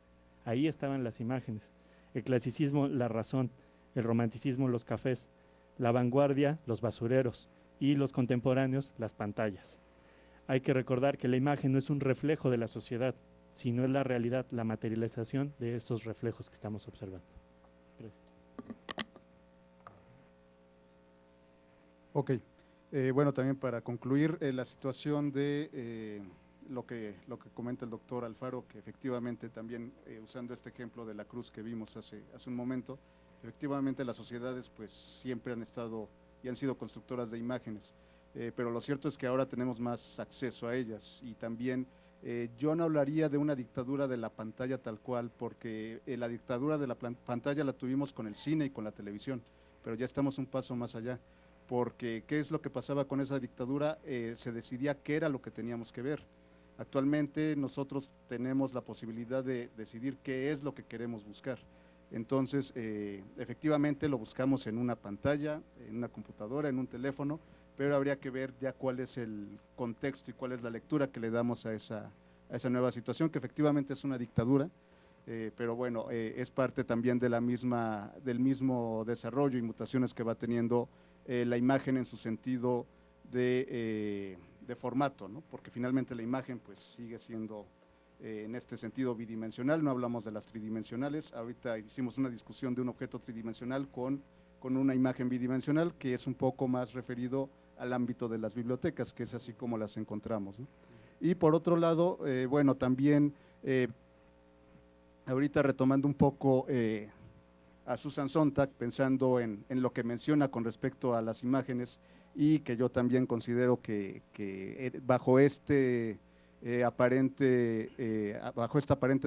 ahí estaban las imágenes. El Clasicismo, la razón. El Romanticismo, los cafés. La vanguardia, los basureros. Y los contemporáneos, las pantallas. Hay que recordar que la imagen no es un reflejo de la sociedad, sino es la realidad, la materialización de estos reflejos que estamos observando. Gracias. Ok, bueno, también para concluir, la situación de lo que comenta el doctor Alfaro, que efectivamente también, usando este ejemplo de la cruz que vimos hace un momento, efectivamente las sociedades pues siempre han estado y han sido constructoras de imágenes, pero lo cierto es que ahora tenemos más acceso a ellas y también yo no hablaría de una dictadura de la pantalla tal cual, porque la dictadura de la pantalla la tuvimos con el cine y con la televisión, pero ya estamos un paso más allá, porque ¿qué es lo que pasaba con esa dictadura? Se decidía qué era lo que teníamos que ver. Actualmente nosotros tenemos la posibilidad de decidir qué es lo que queremos buscar. Entonces, efectivamente lo buscamos en una pantalla, en una computadora, en un teléfono, pero habría que ver ya cuál es el contexto y cuál es la lectura que le damos a esa nueva situación, que efectivamente es una dictadura, pero bueno, es parte también de del mismo desarrollo y mutaciones que va teniendo la imagen en su sentido de formato, ¿no? Porque finalmente la imagen pues sigue siendo en este sentido bidimensional, no hablamos de las tridimensionales, ahorita hicimos una discusión de un objeto tridimensional con una imagen bidimensional que es un poco más referido al ámbito de las bibliotecas, que es así como las encontramos, ¿no? Y por otro lado, bueno, también ahorita retomando un poco a Susan Sontag, pensando en lo que menciona con respecto a las imágenes, y que yo también considero que bajo esta aparente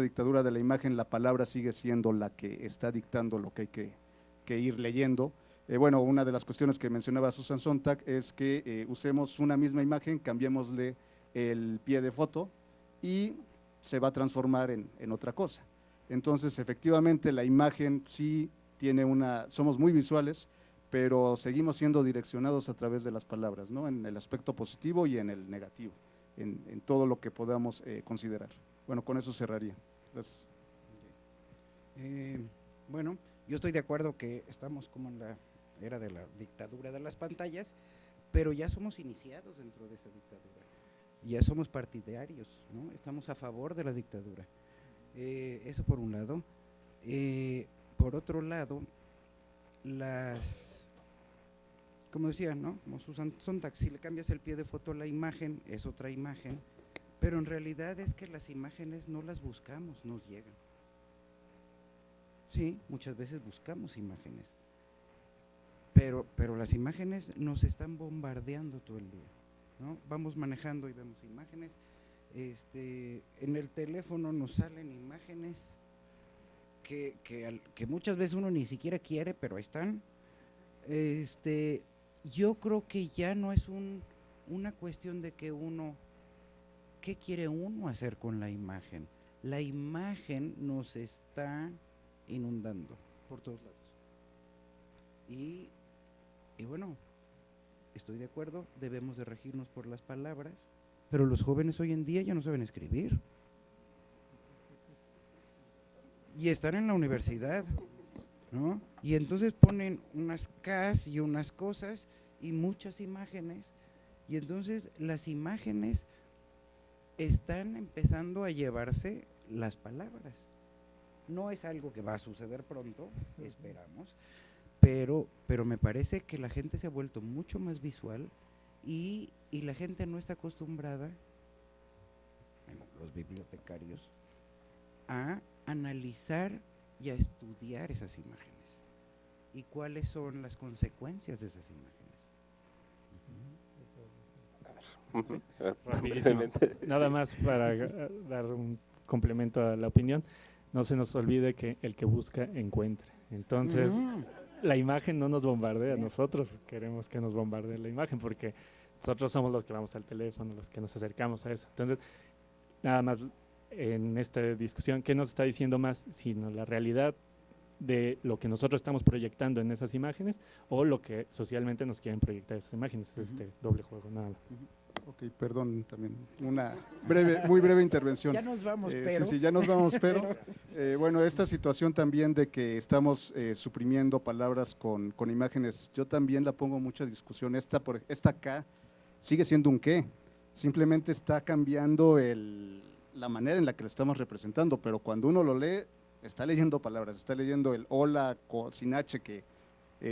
dictadura de la imagen, la palabra sigue siendo la que está dictando lo que hay que ir leyendo. Bueno, una de las cuestiones que mencionaba Susan Sontag es que usemos una misma imagen, cambiémosle el pie de foto y se va a transformar en otra cosa. Entonces, efectivamente, la imagen sí tiene somos muy visuales, pero seguimos siendo direccionados a través de las palabras, ¿no? En el aspecto positivo y en el negativo, en todo lo que podamos considerar. Bueno, con eso cerraría. Gracias. Bueno, yo estoy de acuerdo que estamos como en la era de la dictadura de las pantallas, pero ya somos iniciados dentro de esa dictadura. Ya somos partidarios, ¿no? Estamos a favor de la dictadura. Eso por un lado. Por otro lado, como decía, ¿no? Como Susan Sontag, si le cambias el pie de foto a la imagen, es otra imagen, pero en realidad es que las imágenes no las buscamos, nos llegan. Sí, muchas veces buscamos imágenes, pero las imágenes nos están bombardeando todo el día, ¿no? Vamos manejando y vemos imágenes, en el teléfono nos salen imágenes que muchas veces uno ni siquiera quiere, pero ahí están. Yo creo que ya no es una cuestión de que ¿qué quiere uno hacer con la imagen? La imagen nos está inundando por todos lados. Y bueno, estoy de acuerdo, debemos de regirnos por las palabras, pero los jóvenes hoy en día ya no saben escribir. Y están en la universidad, ¿no? Y entonces ponen unas Ks y unas cosas y muchas imágenes, y entonces las imágenes están empezando a llevarse las palabras. No es algo que va a suceder pronto, esperamos, pero me parece que la gente se ha vuelto mucho más visual y la gente no está acostumbrada, bueno, los bibliotecarios, a analizar y a estudiar esas imágenes y cuáles son las consecuencias de esas imágenes. Rapidísimo. Nada más para dar un complemento a la opinión. No se nos olvide que el que busca, encuentra. Entonces, la imagen no nos bombardea, nosotros queremos que nos bombardee la imagen, porque nosotros somos los que vamos al teléfono, los que nos acercamos a eso. Entonces, nada más en esta discusión, ¿qué nos está diciendo más? Sino la realidad de lo que nosotros estamos proyectando en esas imágenes o lo que socialmente nos quieren proyectar esas imágenes. Es doble juego, nada más. Ok, perdón, también una muy breve intervención. Ya nos vamos, pero. Sí, ya nos vamos, pero bueno, esta situación también de que estamos suprimiendo palabras con imágenes, yo también la pongo mucha discusión. Esta K sigue siendo un qué, simplemente está cambiando la manera en la que la estamos representando, pero cuando uno lo lee, está leyendo palabras, está leyendo el hola sin H, que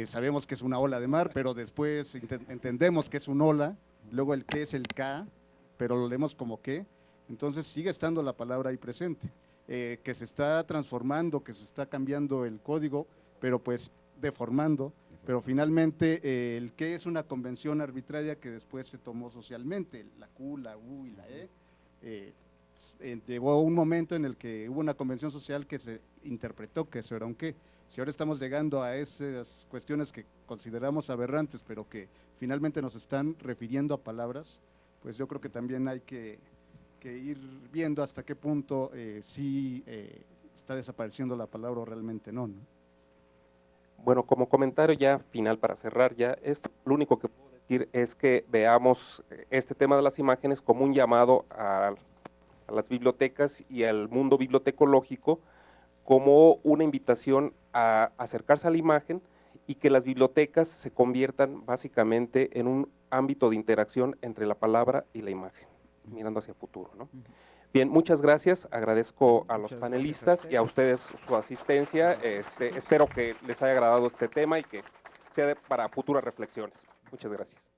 sabemos que es una ola de mar, pero después entendemos que es un hola. Luego el que es el K, pero lo leemos como que, entonces sigue estando la palabra ahí presente, que se está transformando, que se está cambiando el código, pero pues deformando, pero finalmente el que es una convención arbitraria que después se tomó socialmente, la Q, la U y la E, llegó un momento en el que hubo una convención social que se interpretó que eso era un qué. Si ahora estamos llegando a esas cuestiones que consideramos aberrantes, pero que finalmente nos están refiriendo a palabras, pues yo creo que también hay que ir viendo hasta qué punto sí está desapareciendo la palabra o realmente no. Bueno, como comentario ya final para cerrar ya, lo único que puedo decir es que veamos este tema de las imágenes como un llamado a las bibliotecas y al mundo bibliotecológico, como una invitación a acercarse a la imagen y que las bibliotecas se conviertan básicamente en un ámbito de interacción entre la palabra y la imagen, mirando hacia el futuro, ¿no? Bien, muchas gracias, agradezco a los panelistas y a ustedes su asistencia, espero que les haya agradado este tema y que sea para futuras reflexiones. Muchas gracias.